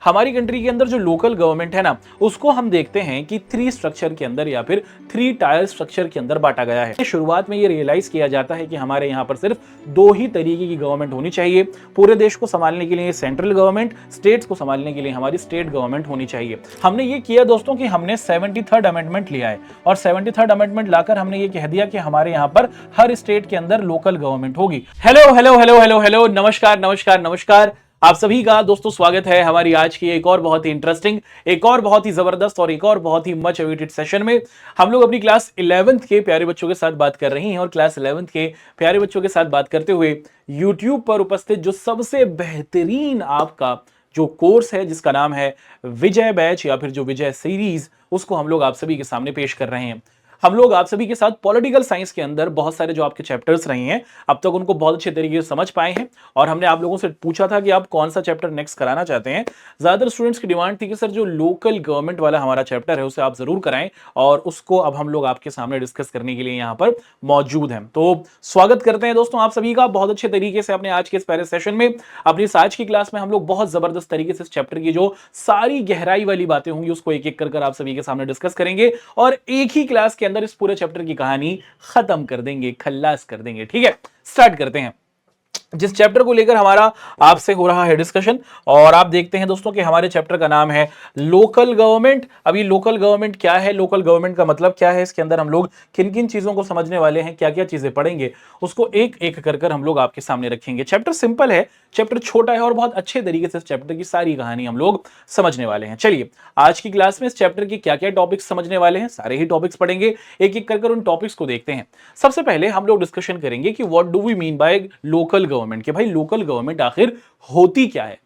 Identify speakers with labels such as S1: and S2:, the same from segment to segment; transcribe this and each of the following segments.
S1: हमारी कंट्री के अंदर जो लोकल गवर्नमेंट है ना, उसको हम देखते हैं कि 3 स्ट्रक्चर के अंदर या फिर 3 टायर स्ट्रक्चर के अंदर बांटा गया है। शुरुआत में ये रियलाइज किया जाता है कि हमारे यहाँ पर सिर्फ 2 ही तरीके की गवर्नमेंट होनी चाहिए। पूरे देश को संभालने के लिए सेंट्रल गवर्नमेंट, स्टेट्स को संभालने के लिए हमारी स्टेट गवर्नमेंट होनी चाहिए। हमने ये किया दोस्तों कि हमने 73rd अमेंडमेंट लिया है और 73rd अमेंडमेंट लाकर हमने ये कह दिया कि हमारे यहाँ पर हर स्टेट के अंदर लोकल गवर्नमेंट होगी। Hello hello hello hello hello, नमस्कार नमस्कार नमस्कार, आप सभी का दोस्तों स्वागत है हमारी आज की एक और बहुत ही इंटरेस्टिंग, एक और बहुत ही जबरदस्त और एक और बहुत ही मच अवेटेड सेशन में। हम लोग अपनी क्लास 11th के प्यारे बच्चों के साथ बात कर रहे हैं और क्लास 11th के प्यारे बच्चों के साथ बात करते हुए YouTube पर उपस्थित जो सबसे बेहतरीन आपका जो कोर्स है जिसका नाम है विजय बैच या फिर जो विजय सीरीज, उसको हम लोग आप सभी के सामने पेश कर रहे हैं। हम लोग आप सभी के साथ पॉलिटिकल साइंस के अंदर बहुत सारे जो आपके चैप्टर्स रहे हैं अब तक उनको बहुत अच्छे तरीके से समझ पाए हैं और हमने आप लोगों से पूछा था कि आप कौन सा चैप्टर नेक्स्ट कराना चाहते हैं। ज्यादातर स्टूडेंट्स की डिमांड थी कि सर जो लोकल गवर्नमेंट वाला हमारा चैप्टर है उसे आप जरूर कराएं और उसको अब हम लोग आपके सामने डिस्कस करने के लिए यहाँ पर मौजूद हैं। तो स्वागत करते हैं दोस्तों आप सभी का बहुत अच्छे तरीके से अपने आज के इस पहले सेशन में। अपनी इस आज की क्लास में हम लोग बहुत जबरदस्त तरीके से इस चैप्टर की जो सारी गहराई वाली बातें होंगी उसको एक एक कर आप सभी के सामने डिस्कस करेंगे और एक ही क्लास के अंदर इस पूरे चैप्टर की कहानी खत्म कर देंगे, खल्लास कर देंगे। ठीक है, स्टार्ट करते हैं। जिस चैप्टर को लेकर हमारा आपसे हो रहा है डिस्कशन और आप देखते हैं दोस्तों कि हमारे चैप्टर का नाम है लोकल गवर्नमेंट। अभी लोकल गवर्नमेंट क्या है, लोकल गवर्नमेंट का मतलब क्या है, इसके अंदर हम लोग किन किन चीजों को समझने वाले हैं, क्या क्या चीजें पढ़ेंगे, उसको एक एक कर हम लोग आपके सामने रखेंगे। चैप्टर सिंपल है, चैप्टर छोटा है और बहुत अच्छे तरीके से इस चैप्टर की सारी कहानी हम लोग समझने वाले हैं। चलिए आज की क्लास में इस चैप्टर के क्या क्या टॉपिक्स समझने वाले हैं, सारे ही टॉपिक्स पढ़ेंगे, एक एक कर उन टॉपिक्स को देखते हैं। सबसे पहले हम लोग डिस्कशन करेंगे कि what do we mean by local government, कि भाई लोकल गवर्नमेंट आखिर होती क्या है।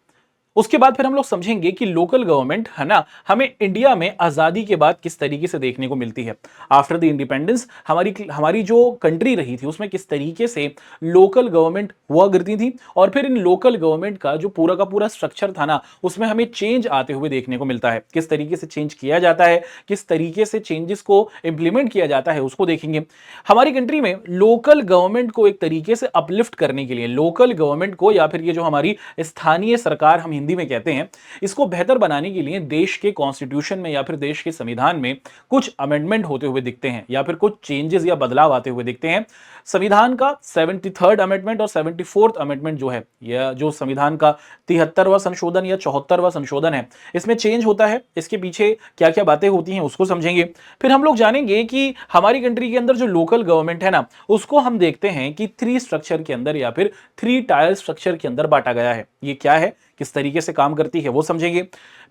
S1: उसके बाद फिर हम लोग समझेंगे कि लोकल गवर्नमेंट है ना हमें इंडिया में आजादी के बाद किस तरीके से देखने को मिलती है। आफ्टर द इंडिपेंडेंस हमारी जो कंट्री रही थी उसमें किस तरीके से लोकल गवर्नमेंट हुआ करती थी और फिर इन लोकल गवर्नमेंट का जो पूरा का पूरा स्ट्रक्चर था ना उसमें हमें चेंज आते हुए देखने को मिलता है। किस तरीके से चेंज किया जाता है, किस तरीके से चेंजेस को इंप्लीमेंट किया जाता है उसको देखेंगे। हमारी कंट्री में लोकल गवर्नमेंट को एक तरीके से अपलिफ्ट करने के लिए, लोकल गवर्नमेंट को या फिर ये जो हमारी स्थानीय सरकार हम हिंदी में कहते हैं, इसको बेहतर बनाने के लिए देश के कॉन्स्टिट्यूशन में या फिर देश के संविधान में कुछ अमेंडमेंट होते हुए दिखते हैं या फिर कुछ चेंजेस या बदलाव आते हुए दिखते हैं। संविधान का 73rd अमेंडमेंट और 74th अमेंडमेंट जो है, यह जो संविधान का 73वां संशोधन या 74वां संशोधन है, इसमें चेंज होता है। इसके पीछे क्या क्या बातें होती हैं उसको समझेंगे। फिर हम लोग जानेंगे कि हमारी कंट्री के अंदर जो लोकल गवर्नमेंट है ना उसको हम देखते हैं कि 3 स्ट्रक्चर के अंदर या फिर 3 टायर स्ट्रक्चर के अंदर बांटा गया है। ये क्या है, किस तरीके से काम करती है वो समझेंगे।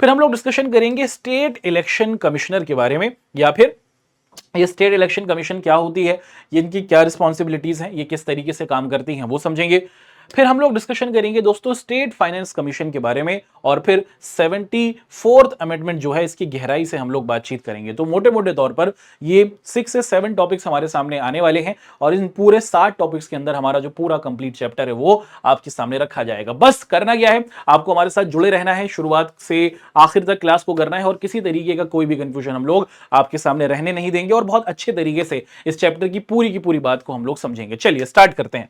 S1: फिर हम लोग डिस्कशन करेंगे स्टेट इलेक्शन कमिश्नर के बारे में, या फिर ये स्टेट इलेक्शन कमीशन क्या होती है, इनकी क्या रिस्पॉन्सिबिलिटीज हैं, ये किस तरीके से काम करती हैं वो समझेंगे। फिर हम लोग डिस्कशन करेंगे दोस्तों स्टेट फाइनेंस कमीशन के बारे में और फिर 74th अमेंडमेंट जो है इसकी गहराई से हम लोग बातचीत करेंगे। तो मोटे मोटे तौर पर ये 6 से 7 टॉपिक्स हमारे सामने आने वाले हैं और इन पूरे 7 टॉपिक्स के अंदर हमारा जो पूरा कंप्लीट चैप्टर है वो आपके सामने रखा जाएगा। बस करना क्या है, आपको हमारे साथ जुड़े रहना है, शुरुआत से आखिर तक क्लास को करना है और किसी तरीके का कोई भी कंफ्यूजन हम लोग आपके सामने रहने नहीं देंगे और बहुत अच्छे तरीके से इस चैप्टर की पूरी बात को हम लोग समझेंगे। चलिए स्टार्ट करते हैं।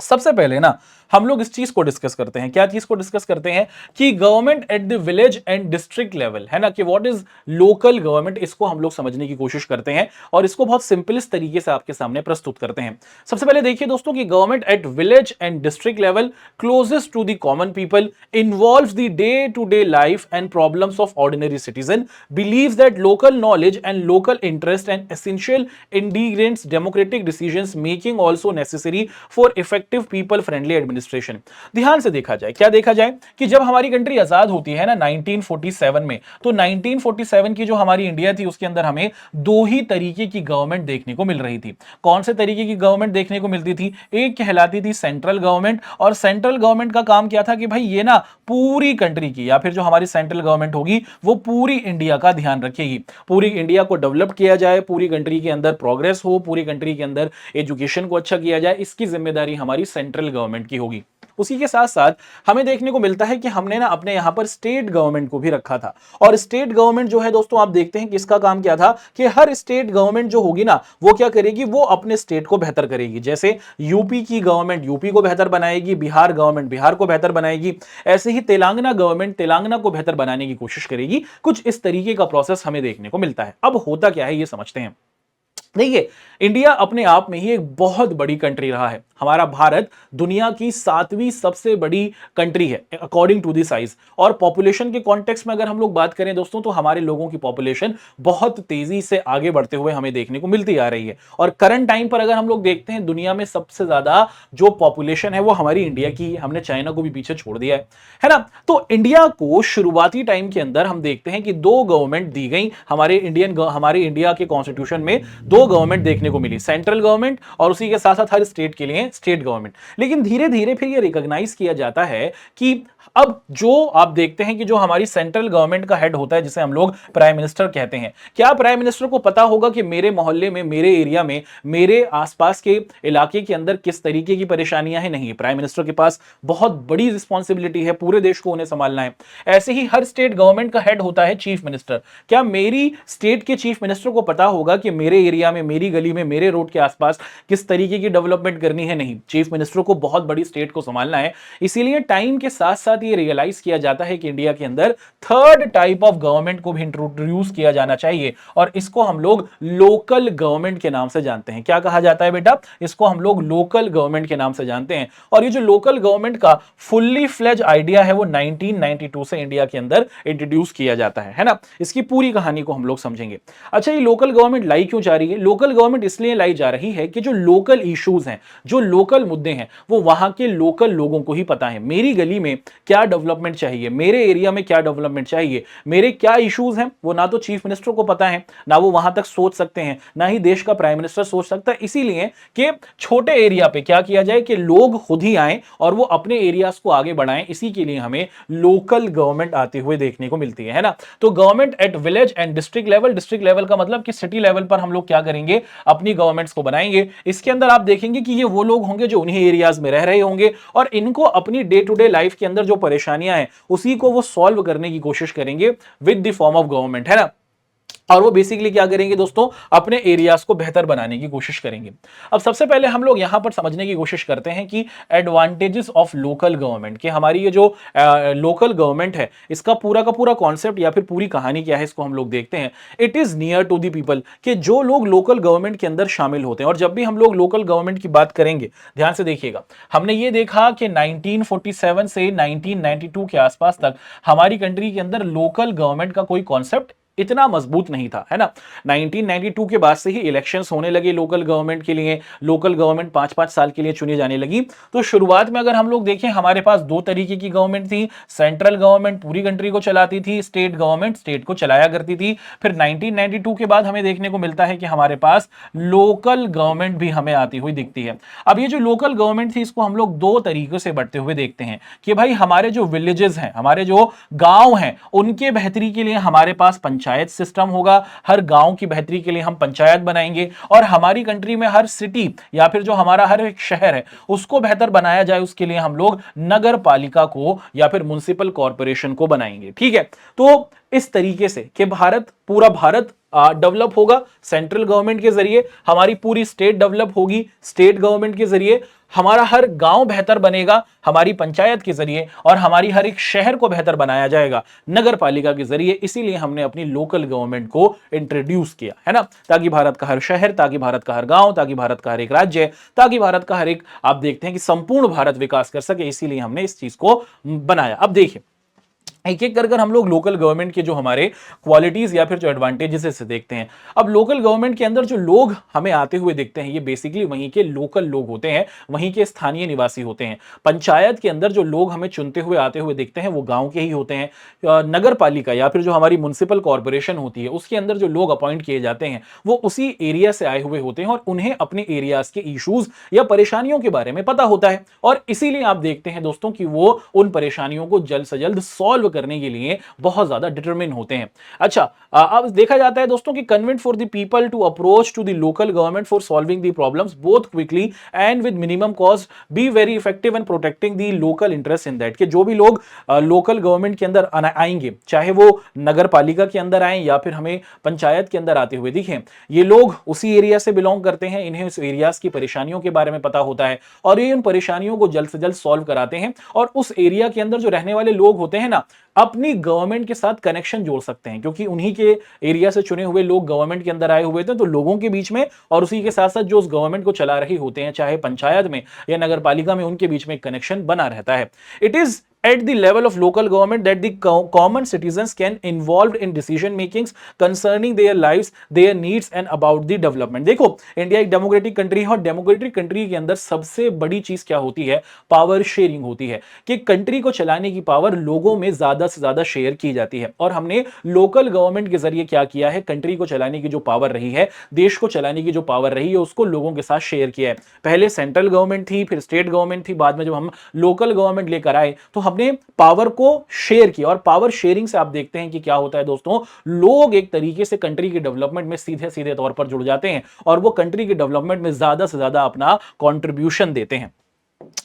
S1: सबसे पहले ना हम लोग इस चीज को डिस्कस करते हैं, क्या चीज को डिस्कस करते हैं कि government at the village and district level है ना, कि व्हाट इज लोकल गवर्नमेंट, इसको हम लोग समझने की कोशिश करते हैं और इसको बहुत सिंपलेस्ट तरीके से आपके सामने प्रस्तुत करते हैं। सबसे पहले देखिए दोस्तों कि government at village and district level closest to the common people, involves the day to day life and problems of ordinary citizen, believes that local knowledge and local interest and essential ingredients democratic decisions making also necessary for effective people friendly administration. ध्यान से देखा जाए, क्या देखा जाए कि जब हमारी कंट्री आजाद होती है ना 1947 में, तो 1947 की जो हमारी इंडिया थी उसके अंदर हमें 2 ही तरीके की गवर्नमेंट देखने को मिल रही थी। कौन से तरीके की गवर्नमेंट देखने को मिलती थी, एक कहलाती थी सेंट्रल गवर्नमेंट और सेंट्रल गवर्नमेंट का काम क्या था कि भाई ये ना पूरी कंट्री की या फिर जो हमारी सेंट्रल गवर्नमेंट होगी वो पूरी इंडिया का ध्यान रखेगी, पूरी इंडिया को डेवलप किया जाए, पूरी कंट्री के अंदर प्रोग्रेस हो, पूरी कंट्री के अंदर एजुकेशन को अच्छा किया जाए, इसकी जिम्मेदारी हमारी सेंट्रल गवर्नमेंट की होगी। उसी के साथ साथ हमें देखने को मिलता है कि हमने ना अपने यहां पर स्टेट गवर्नमेंट को भी रखा था। और स्टेट गवर्नमेंट जो है दोस्तों, आप देखते हैं कि इसका काम क्या था कि हर स्टेट गवर्नमेंट जो होगी ना, वो क्या करेगी, वो अपने स्टेट को बेहतर करेगी। जैसे यूपी की गवर्नमेंट यूपी को बेहतर बनाएगी, बिहार गवर्नमेंट बिहार को बेहतर बनाएगी, ऐसे ही तेलंगाना गवर्नमेंट तेलंगाना को बेहतर बनाने की कोशिश करेगी। कुछ इस तरीके का प्रोसेस हमें देखने को मिलता है। अब होता क्या है ये समझते हैं। देखिए, इंडिया अपने आप में ही एक बहुत बड़ी कंट्री रहा है। हमारा भारत दुनिया की 7वीं सबसे बड़ी कंट्री है अकॉर्डिंग टू द साइज। और पॉपुलेशन के कॉन्टेक्स्ट में अगर हम लोग बात करें दोस्तों, तो हमारे लोगों की पॉपुलेशन बहुत तेजी से आगे बढ़ते हुए हमें देखने को मिलती आ रही है। और करंट टाइम पर अगर हम लोग देखते हैं, दुनिया में सबसे ज्यादा जो पॉपुलेशन है वो हमारी इंडिया की है। हमने चाइना को भी पीछे छोड़ दिया है ना। तो इंडिया को शुरुआती टाइम के अंदर हम देखते हैं कि 2 गवर्नमेंट दी गई। हमारे इंडिया के कॉन्स्टिट्यूशन में 2 गवर्नमेंट देखने को मिली, सेंट्रल गवर्नमेंट और उसी के साथ साथ हर स्टेट के लिए स्टेट गवर्नमेंट। लेकिन धीरे धीरे फिर ये रिकॉग्नाइज किया जाता है कि अब जो आप देखते हैं कि जो हमारी सेंट्रल गवर्नमेंट का हेड होता है, जिसे हम लोग प्राइम मिनिस्टर कहते हैं, क्या प्राइम मिनिस्टर को पता होगा कि मेरे मोहल्ले में, मेरे एरिया में, मेरे आसपास के इलाके के अंदर किस तरीके की परेशानियां हैं? नहीं, प्राइम मिनिस्टर के पास बहुत बड़ी रिस्पॉन्सिबिलिटी है, पूरे देश को उन्हें संभालना है। ऐसे ही हर स्टेट गवर्नमेंट का हेड होता है चीफ मिनिस्टर। क्या मेरी स्टेट के चीफ मिनिस्टर को पता होगा कि मेरे एरिया में, मेरी गली में, मेरे रोड के आसपास किस तरीके की डेवलपमेंट करनी है? नहीं, चीफ मिनिस्टर को बहुत बड़ी स्टेट को संभालना है। इसीलिए टाइम के साथ साथ ये रियलाइज किया जाता है कि इंडिया के अंदर थर्ड टाइप ऑफ गवर्नमेंट को भी इंट्रोड्यूस किया जाना चाहिए, और इसको हम लोग लोकल गवर्नमेंट के नाम से जानते हैं। क्या कहा जाता है बेटा? इसको हम लोग लोकल गवर्नमेंट के नाम से जानते हैं। और ये जो लोकल गवर्नमेंट का फुल्ली फ्लेज आइडिया है, वो 1992 से इंडिया के अंदर इंट्रोड्यूस किया जाता है ना। इसकी पूरी कहानी को हम लोग समझेंगे। अच्छा, ये लोकल गवर्नमेंट लाई क्यों जा रही है? लोकल गवर्नमेंट इसलिए लाई जा रही है कि जो लोकल इश्यूज हैं, जो लोकल मुद्दे हैं, वो वहां के लोकल लोगों को ही पता है। मेरी गली में क्या डेवलपमेंट चाहिए, मेरे एरिया में क्या डेवलपमेंट चाहिए, मेरे क्या इश्यूज हैं, वो ना तो चीफ मिनिस्टर को पता है, ना वो वहां तक सोच सकते हैं, ना ही देश का प्राइम मिनिस्टर सोच सकता है। इसीलिए कि छोटे एरिया पे क्या किया जाए कि लोग खुद ही आए और वो अपने एरियाज को आगे बढ़ाएं। इसी के लिए हमें लोकल गवर्नमेंट आते हुए देखने को मिलती है ना। तो government at village and district level, district level का मतलब कि सिटी लेवल पर हम लोग क्या करेंगे, अपनी गवर्नमेंट्स को बनाएंगे। इसके अंदर आप देखेंगे कि ये वो लोग होंगे जो उन्हीं एरियाज में रह रहे होंगे, और इनको अपनी डे टू डे लाइफ के अंदर जो परेशानियां हैं उसी को वो सॉल्व करने की कोशिश करेंगे with the form of government, है ना। और वो बेसिकली क्या करेंगे दोस्तों, अपने एरियाज को बेहतर बनाने की कोशिश करेंगे। अब सबसे पहले हम लोग यहां पर समझने की कोशिश करते हैं कि एडवांटेजेस ऑफ लोकल गवर्नमेंट, कि हमारी ये जो लोकल गवर्नमेंट है, इसका पूरा का पूरा कॉन्सेप्ट या फिर पूरी कहानी क्या है, इसको हम लोग देखते हैं। It is near to the people, कि जो लोग लोकल गवर्नमेंट के अंदर शामिल होते हैं। और जब भी हम लोग लोकल गवर्नमेंट की बात करेंगे, ध्यान से देखिएगा, हमने ये देखा कि 1947 से 1992 के आसपास तक हमारी कंट्री के अंदर लोकल गवर्नमेंट का कोई कॉन्सेप्ट इतना मजबूत नहीं था, है ना। 1992 के बाद से ही इलेक्शंस होने लगे लोकल गवर्नमेंट के लिए, लोकल गवर्नमेंट 5-5 साल के लिए चुनी जाने लगी। तो शुरुआत में अगर हम लोग देखें, हमारे पास 2 तरीके की गवर्नमेंट थी। सेंट्रल गवर्नमेंट पूरी कंट्री को चलाती थी, स्टेट गवर्नमेंट स्टेट को चलाया करती थी। फिर 1992 के बाद हमें देखने को मिलता है कि हमारे पास लोकल गवर्नमेंट भी हमें आती हुई दिखती है। अब ये जो लोकल गवर्नमेंट थी, इसको हम लोग 2 तरीकों से बढ़ते हुए देखते हैं कि भाई हमारे जो विलेजेस हैं, हमारे जो गांव हैं, उनके बेहतरी के लिए हमारे पास पंचायत सिस्टम होगा। हर गांव की बेहतरी के लिए हम पंचायत बनाएंगे। और हमारी कंट्री में हर सिटी या फिर जो हमारा हर एक शहर है, उसको बेहतर बनाया जाए, उसके लिए हम लोग नगर पालिका को या फिर म्युनिसिपल कॉर्पोरेशन को बनाएंगे। ठीक है, तो इस तरीके से कि पूरा भारत डेवलप होगा सेंट्रल गवर्नमेंट के जरिए, हमारी पूरी स्टेट डेवलप होगी स्टेट गवर्नमेंट के जरिए, हमारा हर गांव बेहतर बनेगा हमारी पंचायत के जरिए, और हमारी हर एक शहर को बेहतर बनाया जाएगा नगर पालिका के जरिए। इसीलिए हमने अपनी लोकल गवर्नमेंट को इंट्रोड्यूस किया, है ना, ताकि भारत का हर शहर, ताकि भारत का हर गांव, ताकि भारत का हर एक राज्य, ताकि भारत का हर एक, आप देखते हैं कि संपूर्ण भारत विकास कर सके। इसीलिए हमने इस चीज को बनाया। अब देखिए, एक एक कर हम लोग लोकल गवर्नमेंट के जो हमारे क्वालिटीज या फिर जो एडवांटेजेस से देखते हैं। अब लोकल गवर्नमेंट के अंदर जो लोग हमें आते हुए दिखते हैं, ये बेसिकली वहीं के लोकल लोग होते हैं, वहीं के स्थानीय निवासी होते हैं। पंचायत के अंदर जो लोग हमें चुनते हुए आते हुए दिखते हैं, वो गांव के ही होते हैं। नगर पालिका या फिर जो हमारी म्युनिसिपल कॉर्पोरेशन होती है, उसके अंदर जो लोग अपॉइंट किए जाते हैं, वो उसी एरिया से आए हुए होते हैं, और उन्हें अपने एरियाज के इश्यूज या परेशानियों के बारे में पता होता है। और इसीलिए आप देखते हैं दोस्तों कि वो उन परेशानियों को जल्द से जल्द सॉल्व करने के लिए बहुत ज्यादा डिटरमिन होते हैं। अच्छा, अब देखा जाता है दोस्तों कि convenient for the people to approach to the local government for solving the problems both quickly and with minimum cost be very effective in protecting the local interest in that, कि जो भी लोग लोकल गवर्नमेंट के अंदर आएंगे, चाहे वो नगर पालिका के अंदर आए या फिर हमें पंचायत के अंदर आते हुए दिखें, ये लोग उसी एरिया से बिलोंग करते हैं, इन्हें उस एरियाज की परेशानियों के बारे में पता होता है और ये उन परेशानियों को जल्द से जल्द सॉल्व कराते हैं और उस एरिया के अंदर जो रहने वाले लोग होते हैं ना, अपनी गवर्नमेंट के साथ कनेक्शन जोड़ सकते हैं, क्योंकि उन्हीं के एरिया से चुने हुए लोग गवर्नमेंट के अंदर आए हुए थे, तो लोगों के बीच में और उसी के साथ साथ जो उस गवर्नमेंट को चला रही होते हैं, चाहे पंचायत में या नगर पालिका में, उनके बीच में एक कनेक्शन बना रहता है। It is at the level of local government that the common citizens can involved in decision makings concerning their lives, their needs and about the development। देखो, इंडिया एक डेमोक्रेटिक कंट्री है और डेमोक्रेटिक कंट्री के अंदर सबसे बड़ी चीज क्या होती है? पावर शेयरिंग होती है, कि कंट्री को चलाने की पावर लोगों में ज्यादा से ज्यादा शेयर की जाती है। और हमने लोकल गवर्नमेंट के जरिए क्या किया है? कंट्री को चलाने की जो पावर रही है, देश को चलाने की जो पावर रही है, उसको लोगों के साथ शेयर किया है। पहले सेंट्रल गवर्नमेंट थी, फिर स्टेट गवर्नमेंट थी, बाद में जब हम लोकल गवर्नमेंट लेकर आए तो हमने पावर को शेयर किया। और पावर शेयरिंग से आप देखते हैं कि क्या होता है दोस्तों, लोग एक तरीके से कंट्री के डेवलपमेंट में सीधे सीधे तौर पर जुड़ जाते हैं और वो कंट्री के डेवलपमेंट में ज्यादा से ज्यादा अपना कंट्रीब्यूशन देते हैं।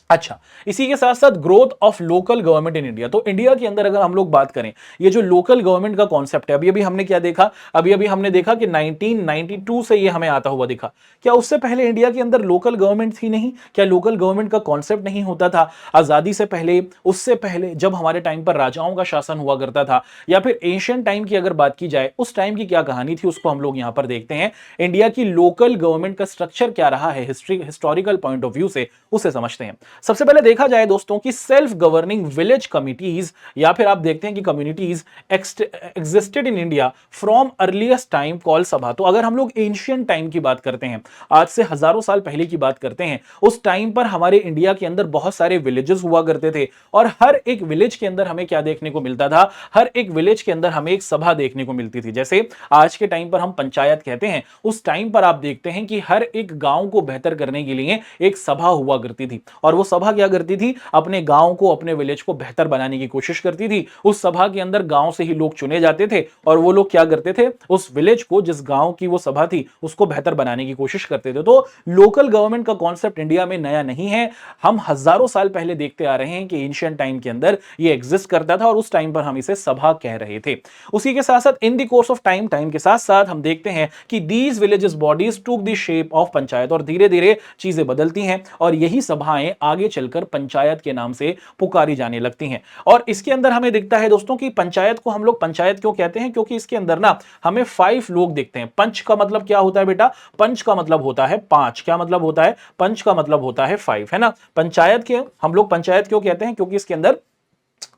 S1: अच्छा, इसी के साथ साथ growth of local government in India. तो इंडिया के अंदर अगर हम लोग बात करें, ये जो लोकल गवर्नमेंट का कॉन्सेप्ट है, अभी अभी हमने क्या देखा? अभी अभी हमने देखा कि 1992 से ये हमें आता हुआ दिखा। क्या उससे पहले इंडिया के अंदर लोकल गवर्नमेंट थी नहीं? क्या लोकल गवर्नमेंट का कॉन्सेप्ट नहीं होता था? आजादी से पहले, उससे पहले जब हमारे टाइम पर राजाओं का शासन हुआ करता था, या फिर एशियन टाइम की अगर बात की जाए, उस टाइम की क्या कहानी थी, उसको हम लोग यहां पर देखते हैं। इंडिया की लोकल गवर्नमेंट का स्ट्रक्चर क्या रहा है हिस्टोरिकल पॉइंट ऑफ व्यू से, उसे समझते हैं। सबसे पहले देखा जाए दोस्तों कि सेल्फ गवर्निंग विलेज कमिटीज, या फिर आप देखते हैं कि communities existed in India from earliest time call सभा। तो अगर हम लोग एंशियंट टाइम की बात करते हैं, आज से हजारों साल पहले की बात करते हैं, उस टाइम पर हमारे इंडिया के अंदर बहुत सारे विलेजेस हुआ करते थे और हर एक विलेज के अंदर हमें क्या देखने को मिलता था? हर एक विलेज के अंदर हमें एक सभा देखने को मिलती थी। जैसे आज के टाइम पर हम पंचायत कहते हैं, उस टाइम पर आप देखते हैं कि हर एक गांव को बेहतर करने के लिए एक सभा हुआ करती थी और वो सभा क्या करती थी? अपने गांव को, अपने विलेज को बेहतर बनाने की कोशिश करती थी। उस सभा के अंदर गांव से ही लोग चुने जाते थे और वो लोग क्या करते थे? उस विलेज को, जिस गांव की वो सभा थी, उसको बेहतर बनाने की कोशिश करते थे। तो लोकल गवर्नमेंट का कॉन्सेप्ट इंडिया में नया नहीं है, हम हजारों साल पहले देखते आ रहे हैं कि एंशिएंट टाइम के अंदर ये एग्जिस्ट करता था और उस टाइम पर हम इसे सभा कह रहे थे। उसी के साथ साथ in the course of time के साथ साथ हम देखते हैं कि these villages bodies took the shape of panchayat, और धीरे धीरे चीजें बदलती हैं और यही सभाएं आगे चलकर पंचायत के नाम से पुकारी जाने लगती हैं। और इसके अंदर हमें दिखता है दोस्तों कि पंचायत को हम लोग पंचायत क्यों कहते हैं? क्योंकि इसके अंदर ना हमें 5 लोग दिखते हैं। पंच का मतलब क्या होता है बेटा? पंच का मतलब होता है 5। क्या मतलब होता है? पंच का मतलब होता है 5, है ना। पंचायत के हम लोग पंचायत क्यों कहते हैं? क्योंकि इसके अंदर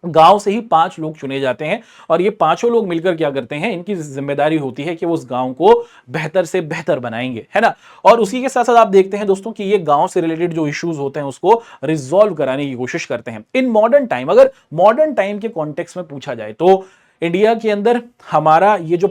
S1: गांव से ही 5 लोग चुने जाते हैं और ये पांचों लोग मिलकर क्या करते हैं? इनकी जिम्मेदारी होती है कि वो उस गांव को बेहतर से बेहतर बनाएंगे, है ना। और उसी के साथ साथ आप देखते हैं दोस्तों कि ये गांव से रिलेटेड जो इश्यूज होते हैं उसको रिजॉल्व कराने की कोशिश करते हैं। इन मॉडर्न टाइम, अगर मॉडर्न टाइम के कॉन्टेक्स्ट में पूछा जाए तो इंडिया के अंदर हमारा ये जो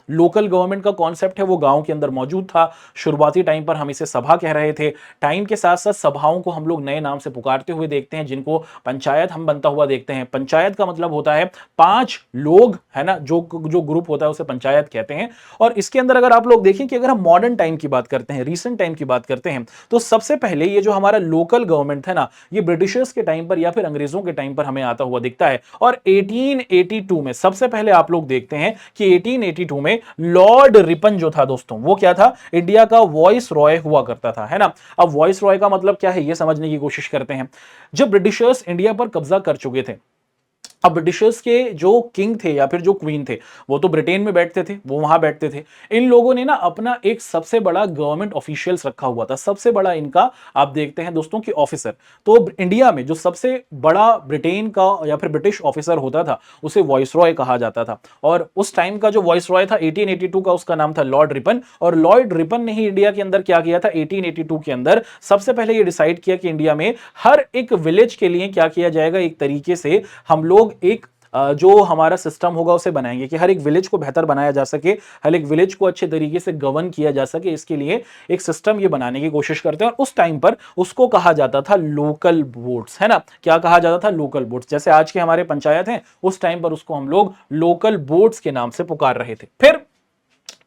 S1: लोकल गवर्नमेंट का कॉन्सेप्ट है वो गांव के अंदर मौजूद था। शुरुआती टाइम पर हम इसे सभा कह रहे थे। टाइम के साथ साथ सभाओं को हम लोग नए नाम से पुकारते हुए देखते हैं, जिनको पंचायत हम बनता हुआ देखते हैं। पंचायत का मतलब होता है 5 लोग, है ना, जो ग्रुप होता है उसे पंचायत कहते हैं। और इसके अंदर अगर आप लोग देखें कि अगर हम मॉडर्न टाइम की बात करते हैं, रिसेंट टाइम की बात करते हैं, तो सबसे पहले ये जो हमारा लोकल गवर्नमेंट है ना, ये ब्रिटिशर्स के टाइम पर या फिर अंग्रेजों के टाइम पर हमें आता हुआ दिखता है। और 1882 में सबसे पहले आप लोग देखते हैं कि 1882 में लॉर्ड रिपन जो था दोस्तों, वो क्या था? इंडिया का वॉइस रॉय हुआ करता था, है ना। अब वॉइस रॉय का मतलब क्या है, ये समझने की कोशिश करते हैं। जब ब्रिटिशर्स इंडिया पर कब्जा कर चुके थे, अब ब्रिटिशर्स के जो किंग थे या फिर जो क्वीन थे, वो तो ब्रिटेन में बैठते थे, वो वहां बैठते थे। इन लोगों ने ना अपना एक सबसे बड़ा गवर्नमेंट ऑफिशियल्स रखा हुआ था, सबसे बड़ा इनका आप देखते हैं दोस्तों की ऑफिसर। तो इंडिया में जो सबसे बड़ा ब्रिटेन का या फिर ब्रिटिश ऑफिसर होता था उसे वॉइस रॉय कहा जाता था। और उस टाइम का जो वॉइस रॉय था 1882 का, उसका नाम था लॉर्ड रिपन। और लॉर्ड रिपन ने ही इंडिया के अंदर क्या किया था? 1882 के अंदर सबसे पहले ये डिसाइड किया कि इंडिया में हर एक विलेज के लिए क्या किया जाएगा, एक तरीके से हम लोग एक जो हमारा सिस्टम होगा उसे बनाएंगे कि हर एक विलेज को बेहतर बनाया जा सके, हर एक विलेज को अच्छे तरीके से गवर्न किया जा सके, इसके लिए एक सिस्टम ये बनाने की कोशिश करते हैं। और उस टाइम पर उसको कहा जाता था लोकल बोर्ड्स, है ना। क्या कहा जाता था? Local boards. जैसे आज के हमारे पंचायत हैं, उस टाइम पर उसको हम लोग लोकल बोर्ड्स के नाम से पुकार रहे थे। फिर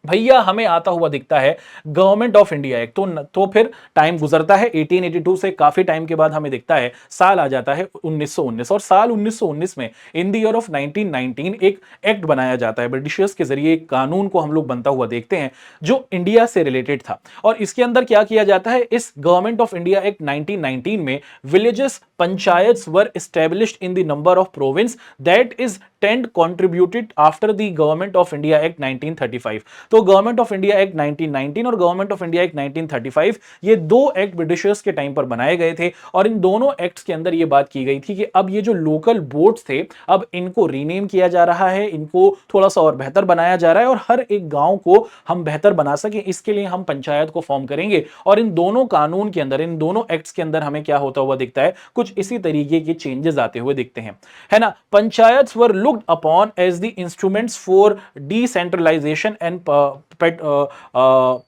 S1: भैया हमें आता हुआ दिखता है गवर्नमेंट ऑफ इंडिया एक्ट। तो फिर टाइम गुजरता है 1882 से, काफी टाइम के बाद हमें दिखता है साल आ जाता है 1919, और साल 1919 में इन द ईयर ऑफ 1919 एक एक्ट बनाया जाता है ब्रिटिशर्स के जरिए। एक कानून को हम लोग बनता हुआ देखते हैं जो इंडिया से रिलेटेड था। और इसके अंदर क्या किया जाता है? इस गवर्नमेंट ऑफ इंडिया एक्ट 1919 में villages, panchayats were established in the number of province that is 10 contributed after the government of India act 1935। तो गवर्नमेंट ऑफ इंडिया एक्ट 1919 और गवर्नमेंट ऑफ इंडिया एक्ट 1935, ये दो एक्ट ब्रिटिशर्स के time पर बनाए गए थे। और इन दोनों एक्ट्स के अंदर ये बात की गई थी कि अब ये जो लोकल बोर्ड्स थे, अब इनको रीनेम किया जा रहा है, इनको थोड़ा सा और बेहतर बनाया जा रहा है, और हर एक गांव को हम बेहतर बना सके इसके लिए हम पंचायत को फॉर्म करेंगे। और इन दोनों कानून के अंदर, इन दोनों एक्ट्स के अंदर हमें क्या होता हुआ दिखता है? कुछ इसी तरीके के चेंजेस आते हुए दिखते हैं, है ना। पंचायत्स वर looked upon as the instruments for decentralization and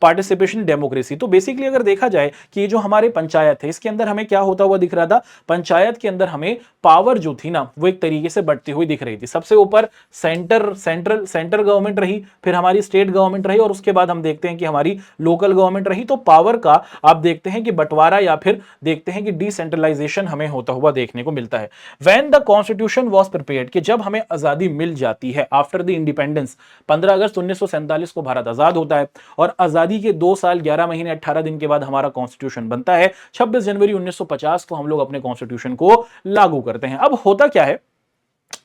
S1: participation democracy. तो बेसिकली अगर देखा जाए कि जो हमारे पंचायत है, इसके अंदर हमें क्या होता हुआ दिख रहा था? पंचायत के अंदर हमें पावर जो थी ना, वो एक तरीके से बढ़ती हुई दिख रही थी। सबसे ऊपर सेंटर गवर्नमेंट रही, फिर हमारी स्टेट गवर्नमेंट रही, और उसके बाद हम देखते हैं कि हमारी लोकल गवर्नमेंट रही। तो पावर का आप देखते हैं कि बंटवारा या फिर देखते हैं कि डिसेंट्रलाइजेशन हमें होता हुआ देखने को मिलता है। When the constitution was prepared, कि जब हमें आजादी मिल जाती है आफ्टर द इंडिपेंडेंस, 15 अगस्त 1947 को भारत आजाद होता है, और आजादी के 2 साल 11 महीने 18 दिन के बाद हमारा कॉन्स्टिट्यूशन बनता है। 26 जनवरी 1950 को हम लोग अपने कॉन्स्टिट्यूशन को लागू करते हैं। अब होता क्या है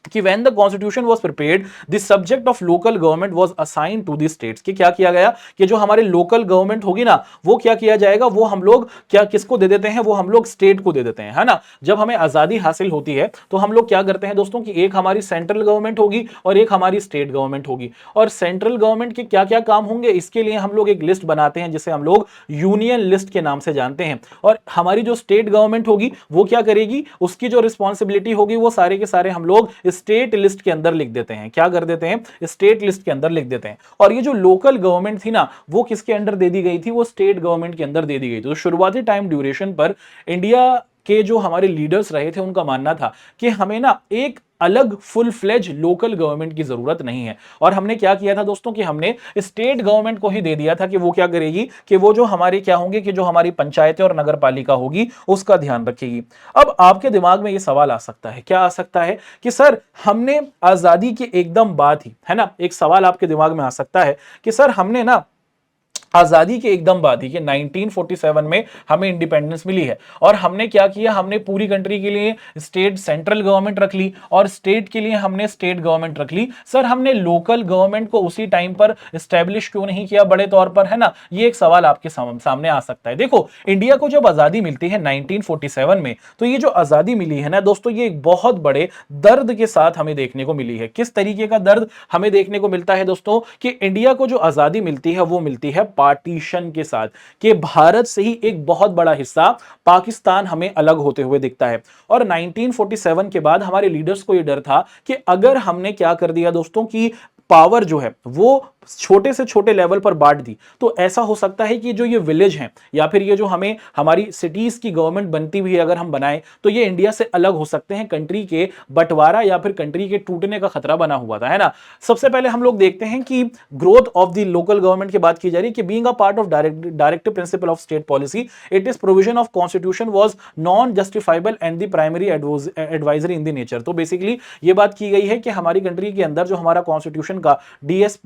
S1: कि when the constitution was prepared, the subject of local government was assigned to the states। कि क्या किया गया कि जो हमारे लोकल गवर्नमेंट होगी ना, वो क्या किया जाएगा? वो हम लोग क्या किसको दे देते हैं? वो हम लोग स्टेट को दे देते हैं, है ना। जब हमें आजादी हासिल होती है तो हम लोग क्या करते हैं दोस्तों कि एक हमारी सेंट्रल गवर्नमेंट होगी और एक हमारी स्टेट गवर्नमेंट होगी। और सेंट्रल गवर्नमेंट के क्या क्या काम होंगे, इसके लिए हम लोग एक लिस्ट बनाते हैं जिसे हम लोग यूनियन लिस्ट के नाम से जानते हैं। और हमारी जो स्टेट गवर्नमेंट होगी वो क्या करेगी? उसकी जो रिस्पॉन्सिबिलिटी होगी वो सारे के सारे हम लोग स्टेट लिस्ट के अंदर लिख देते हैं। क्या कर देते हैं? स्टेट लिस्ट के अंदर लिख देते हैं। और ये जो लोकल गवर्नमेंट थी ना, वो किसके अंडर दे दी गई थी? वो स्टेट गवर्नमेंट के अंदर दे दी गई थी। तो शुरुआती टाइम ड्यूरेशन पर इंडिया के जो हमारे लीडर्स रहे थे, उनका मानना था कि हमें ना एक अलग फुल फ्लेज लोकल गवर्नमेंट की जरूरत नहीं है। और हमने क्या किया था दोस्तों कि हमने स्टेट गवर्नमेंट को ही दे दिया था कि वो क्या करेगी कि वो जो हमारे क्या होंगे कि जो हमारी पंचायतें और नगर पालिका होगी उसका ध्यान रखेगी। अब आपके दिमाग में ये सवाल आ सकता है, क्या आ सकता है कि सर हमने आजादी के एकदम बाद ही, है ना, एक सवाल आपके दिमाग में आ सकता है कि सर हमने ना आजादी के एकदम बाद ही कि 1947 में हमें इंडिपेंडेंस मिली है, और हमने क्या किया? हमने पूरी कंट्री के लिए स्टेट सेंट्रल गवर्नमेंट रख ली और स्टेट के लिए हमने स्टेट गवर्नमेंट रख ली। सर हमने लोकल गवर्नमेंट को उसी टाइम पर स्टैब्लिश क्यों नहीं किया बड़े तौर पर, है ना। ये एक सवाल आपके सामने आ सकता है। देखो, इंडिया को जब आजादी मिलती है 1947 में, तो ये जो आजादी मिली है ना दोस्तों, ये एक बहुत बड़े दर्द के साथ हमें देखने को मिली है। किस तरीके का दर्द हमें देखने को मिलता है दोस्तों? कि इंडिया को जो आजादी मिलती है वो मिलती है पार्टीशन के साथ, कि भारत से ही एक बहुत बड़ा हिस्सा पाकिस्तान हमें अलग होते हुए दिखता है। और 1947 के बाद हमारे लीडर्स को यह डर था कि अगर हमने क्या कर दिया दोस्तों कि पावर जो है वो छोटे से छोटे लेवल पर बांट दी, तो ऐसा हो सकता है कि जो ये विलेज हैं या फिर ये जो हमें हमारी सिटीज की गवर्नमेंट बनती हुई अगर हम बनाएं, तो ये इंडिया से अलग हो सकते हैं। कंट्री के बंटवारा या फिर कंट्री के टूटने का खतरा बना हुआ था, है ना। सबसे पहले हम लोग देखते हैं कि growth of the local government की बात की जा रही है कि being a part of directive principle of state policy, it is provision of constitution was non justifiable and the primary advisory in the nature. तो बेसिकली ये बात की गई है कि हमारी कंट्री के अंदर जो हमारा कॉन्स्टिट्यूशन का डीएस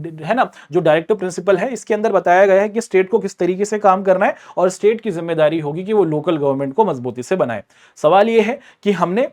S1: है ना, जो डायरेक्टिव प्रिंसिपल है, इसके अंदर बताया गया है कि स्टेट को किस तरीके से काम करना है और स्टेट की जिम्मेदारी होगी कि वो लोकल गवर्नमेंट को मजबूती से बनाए। सवाल ये है कि हमने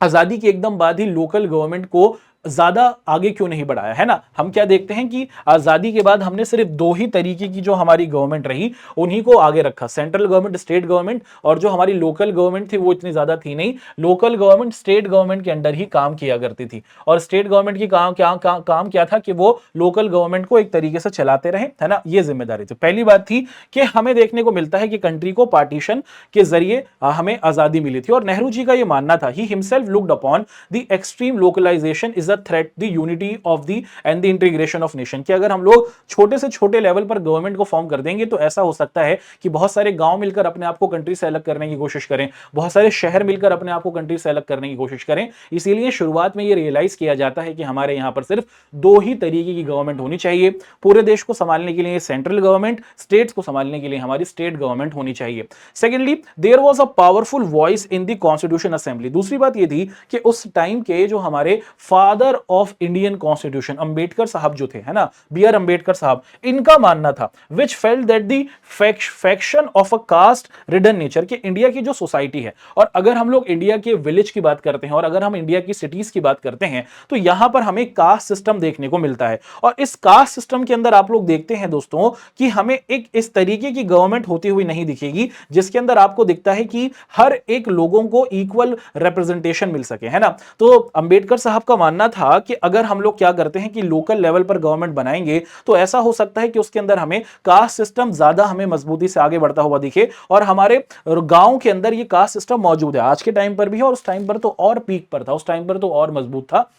S1: आजादी के एकदम बाद ही लोकल गवर्नमेंट को ज्यादा आगे क्यों नहीं बढ़ाया, है ना। हम क्या देखते हैं कि आजादी के बाद हमने सिर्फ दो ही तरीके की जो हमारी गवर्नमेंट रही उन्हीं को आगे रखा, सेंट्रल गवर्नमेंट, स्टेट गवर्नमेंट, और जो हमारी लोकल गवर्नमेंट थी वो इतनी ज्यादा थी नहीं। लोकल गवर्नमेंट स्टेट गवर्नमेंट के अंडर ही काम किया करती थी, और स्टेट गवर्नमेंट की काम क्या था कि वो लोकल गवर्नमेंट को एक तरीके से चलाते रहे, है ना, ये जिम्मेदारी थी। पहली बात थी कि हमें देखने को मिलता है कि कंट्री को पार्टीशन के जरिए हमें आजादी मिली थी, और नेहरू जी का ये मानना था, he himself looked upon the extreme localisation is a threat the unity of the and the integration of nation, कि अगर हम लोग छोटे से छोटे लेवल पर गवर्नमेंट को फॉर्म कर देंगे तो ऐसा हो सकता है कि बहुत सारे गांव मिलकर अपने आप को कंट्री से अलग करने की कोशिश करें, बहुत सारे शहर मिलकर अपने आप को कंट्री से अलग करने की कोशिश करें। इसीलिए शुरुआत में यह रियलाइज किया जाता है कि हमारे यहां पर सिर्फ दो ही तरीके की गवर्नमेंट होनी चाहिए, पूरे देश को संभालने के लिए सेंट्रल गवर्नमेंट, स्टेट्स को संभालने के लिए हमारी स्टेट गवर्नमेंट होनी चाहिए। Secondly, there was a powerful voice in the constitution assembly. दूसरी बात यह थी कि उस टाइम के जो हमारे father of Indian constitution Ambedkar साहब जो थे, है ना, बी आर अंबेडकर साहब, इनका मानना था which felt that the faction of a caste ridden nature, कि इंडिया की जो सोसाइटी है, और अगर हम लोग इंडिया के विलेज की बात करते हैं और अगर हम इंडिया की सिटीज की बात करते हैं तो यहां पर हमें कास्ट सिस्टम देखने को मिलता है, और इस कास्ट सिस्टम के अंदर आप लोग देखते हैं दोस्तों कि हमें एक इस तरीके की गवर्नमेंट होती हुई नहीं दिखेगी जिसके अंदर आपको दिखता है कि हर एक लोगों को इक्वल रिप्रेजेंटेशन मिल सके, है ना। तो अंबेडकर साहब का मानना था कि अगर हम लोग क्या करते हैं कि लोकल लेवल पर गवर्नमेंट बनाएंगे तो ऐसा हो सकता है कि उसके अंदर हमें कास्ट सिस्टम ज्यादा हमें मजबूती से आगे बढ़ता हुआ दिखे, और हमारे गांव के अंदर ये कास्ट सिस्टम मौजूद है, आज के टाइम पर भी है और उस टाइम पर तो और पीक पर था, उस टाइम पर तो और मजबूत था।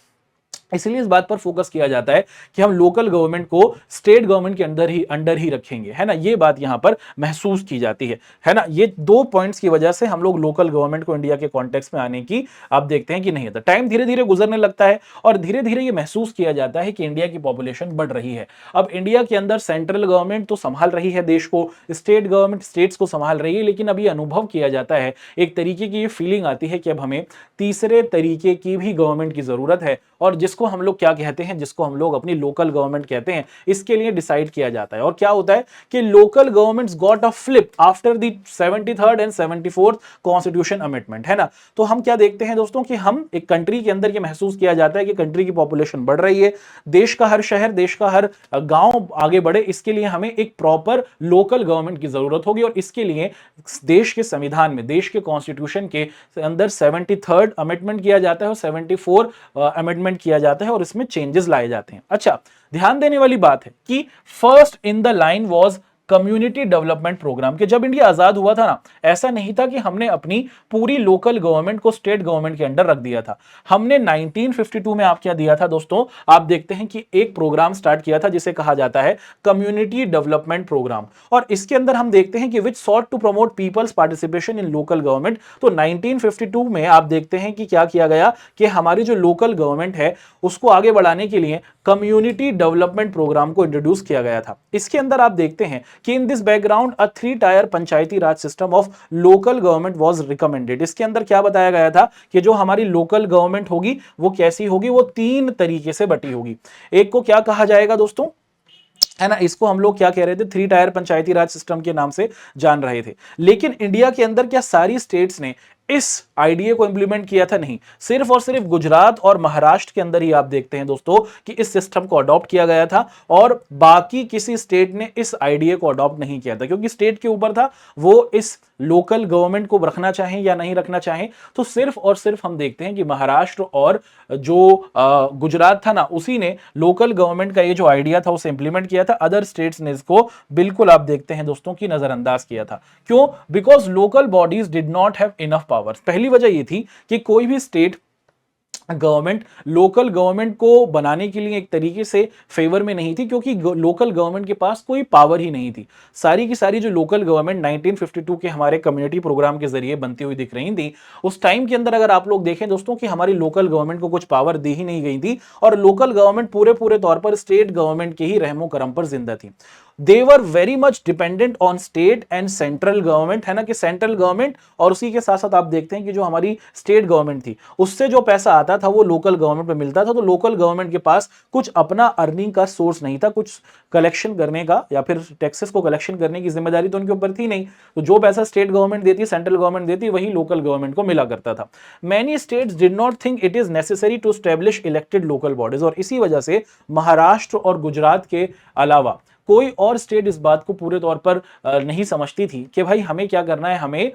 S1: इसलिए इस बात पर फोकस किया जाता है कि हम लोकल गवर्नमेंट को स्टेट गवर्नमेंट के अंडर ही रखेंगे, है ना, ये बात यहां पर महसूस की जाती है ना। ये दो पॉइंट्स की वजह से हम लोग लोकल गवर्नमेंट को इंडिया के कॉन्टेक्स्ट में आने की आप देखते हैं कि नहीं आता। टाइम धीरे धीरे गुजरने लगता है और धीरे धीरे ये महसूस किया जाता है कि इंडिया की पॉपुलेशन बढ़ रही है। अब इंडिया के अंदर सेंट्रल गवर्नमेंट तो संभाल रही है देश को, स्टेट गवर्नमेंट स्टेट्स को संभाल रही है, लेकिन अब ये अनुभव किया जाता है, एक तरीके की ये फीलिंग आती है कि अब हमें तीसरे तरीके की भी गवर्नमेंट की जरूरत है, और जिसको हम लोग क्या कहते हैं, जिसको हम लोग अपनी लोकल गवर्नमेंट कहते हैं, इसके लिए डिसाइड किया जाता है। और क्या होता है कि local governments got a flip after the 73rd and 74th constitution amendment, है ना। तो हम क्या देखते हैं दोस्तों कि हम एक कंट्री के अंदर ये महसूस किया जाता है कि कंट्री की पॉपुलेशन बढ़ रही है, देश का हर शहर, देश का हर गांव आगे बढ़े, इसके लिए हमें एक प्रॉपर लोकल गवर्नमेंट की जरूरत होगी, और इसके लिए देश के संविधान में, देश के कॉन्स्टिट्यूशन के अंदर 73rd अमेंडमेंट किया जाता है और 74 अमेंडमेंट किया जाता है, और इसमें चेंजेस लाए जाते हैं। अच्छा, ध्यान देने वाली बात है कि first in the line was community development programme, के जब इंडिया आजाद हुआ था ना, ऐसा नहीं था कि हमने अपनी पूरी लोकल गवर्नमेंट को स्टेट गवर्नमेंट के अंडर रख दिया था। हमने 1952 में आप क्या दिया था दोस्तों, आप देखते हैं कि एक प्रोग्राम स्टार्ट किया था जिसे कहा जाता है कम्युनिटी डेवलपमेंट प्रोग्राम, और इसके अंदर हम देखते हैं कि which sought to promote people's participation in local government. तो 1952 में आप देखते हैं कि क्या किया गया कि हमारी जो लोकल गवर्नमेंट है उसको आगे बढ़ाने के लिए कम्युनिटी डेवलपमेंट प्रोग्राम को इंट्रोड्यूस किया गया था। इसके अंदर आप देखते हैं कि in this background a three tier Panchayati Raj system of local government was recommended. इसके अंदर क्या बताया गया था कि जो हमारी लोकल गवर्नमेंट होगी वो कैसी होगी, वो 3 तरीके से बटी होगी। एक को क्या कहा जाएगा दोस्तों, है ना, इसको हम लोग क्या कह रहे थे, 3-टायर पंचायती राज सिस्टम के नाम से जान रहे थे। लेकिन इंडिया के अंदर क्या सारी स्टेट्स ने इस आइडिया को इंप्लीमेंट किया था? नहीं, सिर्फ और सिर्फ गुजरात और महाराष्ट्र के अंदर ही आप देखते हैं दोस्तों कि इस सिस्टम को अडॉप्ट किया गया था, और बाकी किसी स्टेट ने इस आइडिया को अडॉप्ट नहीं किया था, क्योंकि स्टेट के ऊपर था वो इस लोकल गवर्नमेंट को रखना चाहें या नहीं रखना चाहें। तो सिर्फ और सिर्फ हम देखते हैं कि महाराष्ट्र और जो गुजरात था ना, उसी ने लोकल गवर्नमेंट का ये जो आइडिया था उसे इंप्लीमेंट किया था। अदर स्टेट्स ने इसको बिल्कुल आप देखते हैं दोस्तों की नजरअंदाज किया था। क्यों? Because local bodies did not have enough powers. पहली वजह ये थी कि कोई भी स्टेट गवर्नमेंट लोकल गवर्नमेंट को बनाने के लिए एक तरीके से फेवर में नहीं थी, क्योंकि लोकल गवर्नमेंट के पास कोई पावर ही नहीं थी। सारी की सारी जो लोकल गवर्नमेंट 1952 के हमारे कम्युनिटी प्रोग्राम के जरिए बनती हुई दिख रही थी, उस टाइम के अंदर अगर आप लोग देखें दोस्तों कि हमारी लोकल गवर्नमेंट को कुछ पावर दी ही नहीं गई थी, और लोकल गवर्नमेंट पूरे तौर पर स्टेट गवर्नमेंट के ही रहमो करम पर जिंदा थी। They were very much dependent on state and central government, है ना, कि सेंट्रल गवर्नमेंट और उसी के साथ साथ आप देखते हैं कि जो हमारी स्टेट गवर्नमेंट थी उससे जो पैसा आता मिलता था वो लोकल गवर्नमेंट पे मिलता था, तो लोकल गवर्नमेंट के पास कुछ अपना अर्निंग का सोर्स नहीं था, कुछ कलेक्शन करने का या फिर टैक्सेस को कलेक्शन करने की जिम्मेदारी तो उनके ऊपर थी नहीं। तो जो पैसा स्टेट गवर्नमेंट देती, सेंट्रल गवर्नमेंट देती, वही लोकल गवर्नमेंट को मिला करता था। Many states did not think it is necessary to establish elected local bodies, और इसी वजह से महाराष्ट्र और गुजरात के अलावा कोई और स्टेट इस बात को पूरे तौर पर नहीं समझती थी कि भाई हमें क्या करना है, हमें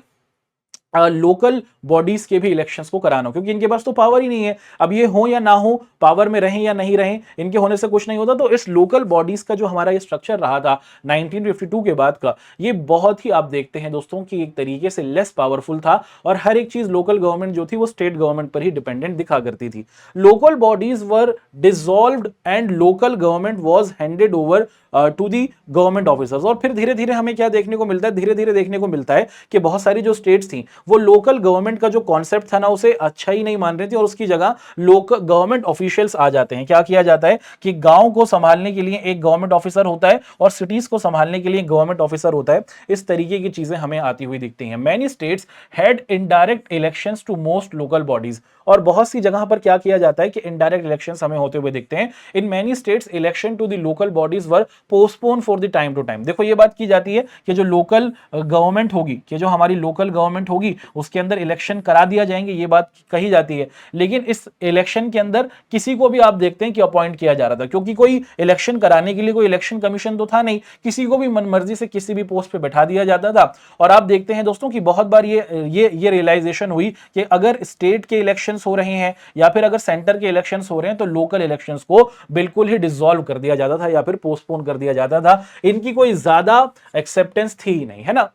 S1: लोकल बॉडीज के भी इलेक्शंस को कराना, क्योंकि इनके पास तो पावर ही नहीं है। अब ये हो या ना हो, पावर में रहें या नहीं रहें, इनके होने से कुछ नहीं होता। तो इस लोकल बॉडीज का जो हमारा ये स्ट्रक्चर रहा था 1952 के बाद का, ये बहुत ही आप देखते हैं दोस्तों कि एक तरीके से लेस पावरफुल था, और हर एक चीज लोकल गवर्नमेंट जो थी वो स्टेट गवर्नमेंट पर ही डिपेंडेंट दिखा करती थी। Local bodies were dissolved and local government was handed over to the government officers. और फिर धीरे धीरे हमें क्या देखने को मिलता है, धीरे धीरे देखने को मिलता है कि बहुत सारी जो स्टेट्स थी वो लोकल गवर्नमेंट का जो कॉन्सेप्ट था ना उसे अच्छा ही नहीं मान रही थी, और उसकी जगह लोकल गवर्नमेंट ऑफिशियल्स आ जाते हैं। क्या किया जाता है कि गांव को संभालने के लिए एक गवर्नमेंट ऑफिसर होता है और सिटीज को संभालने के लिए गवर्नमेंट ऑफिसर होता है। इस तरीके की चीजें हमें आती हुई दिखती हैं। Many states had indirect elections to most local bodies, और बहुत सी जगह पर क्या किया जाता है कि इनडायरेक्ट इलेक्शंस हमें होते हुए दिखते हैं। In many states election to the local bodies were postpone for the time to time. देखो ये बात की जाती है कि जो लोकल गवर्नमेंट होगी, कि जो हमारी लोकल गवर्नमेंट होगी उसके अंदर इलेक्शन करा दिया जाएंगे, ये बात कही जाती है। लेकिन इस इलेक्शन के अंदर किसी को भी आप देखते हैं कि अपॉइंट किया जा रहा था, क्योंकि कोई इलेक्शन कराने के लिए कोई इलेक्शन कमीशन तो था नहीं, किसी को भी मनमर्जी से किसी भी पोस्ट पे बैठा दिया जाता था। और आप देखते हैं दोस्तों कि बहुत बार ये रियलाइजेशन हुई कि अगर स्टेट के इलेक्शंस हो रहे हैं या फिर अगर सेंटर के इलेक्शंस हो रहे हैं तो लोकल इलेक्शंस को बिल्कुल ही डिसॉल्व कर दिया जाता था या फिर पोस्टपोन कर दिया जाता था। इनकी कोई ज्यादा एक्सेप्टेंस थी ही नहीं, है ना।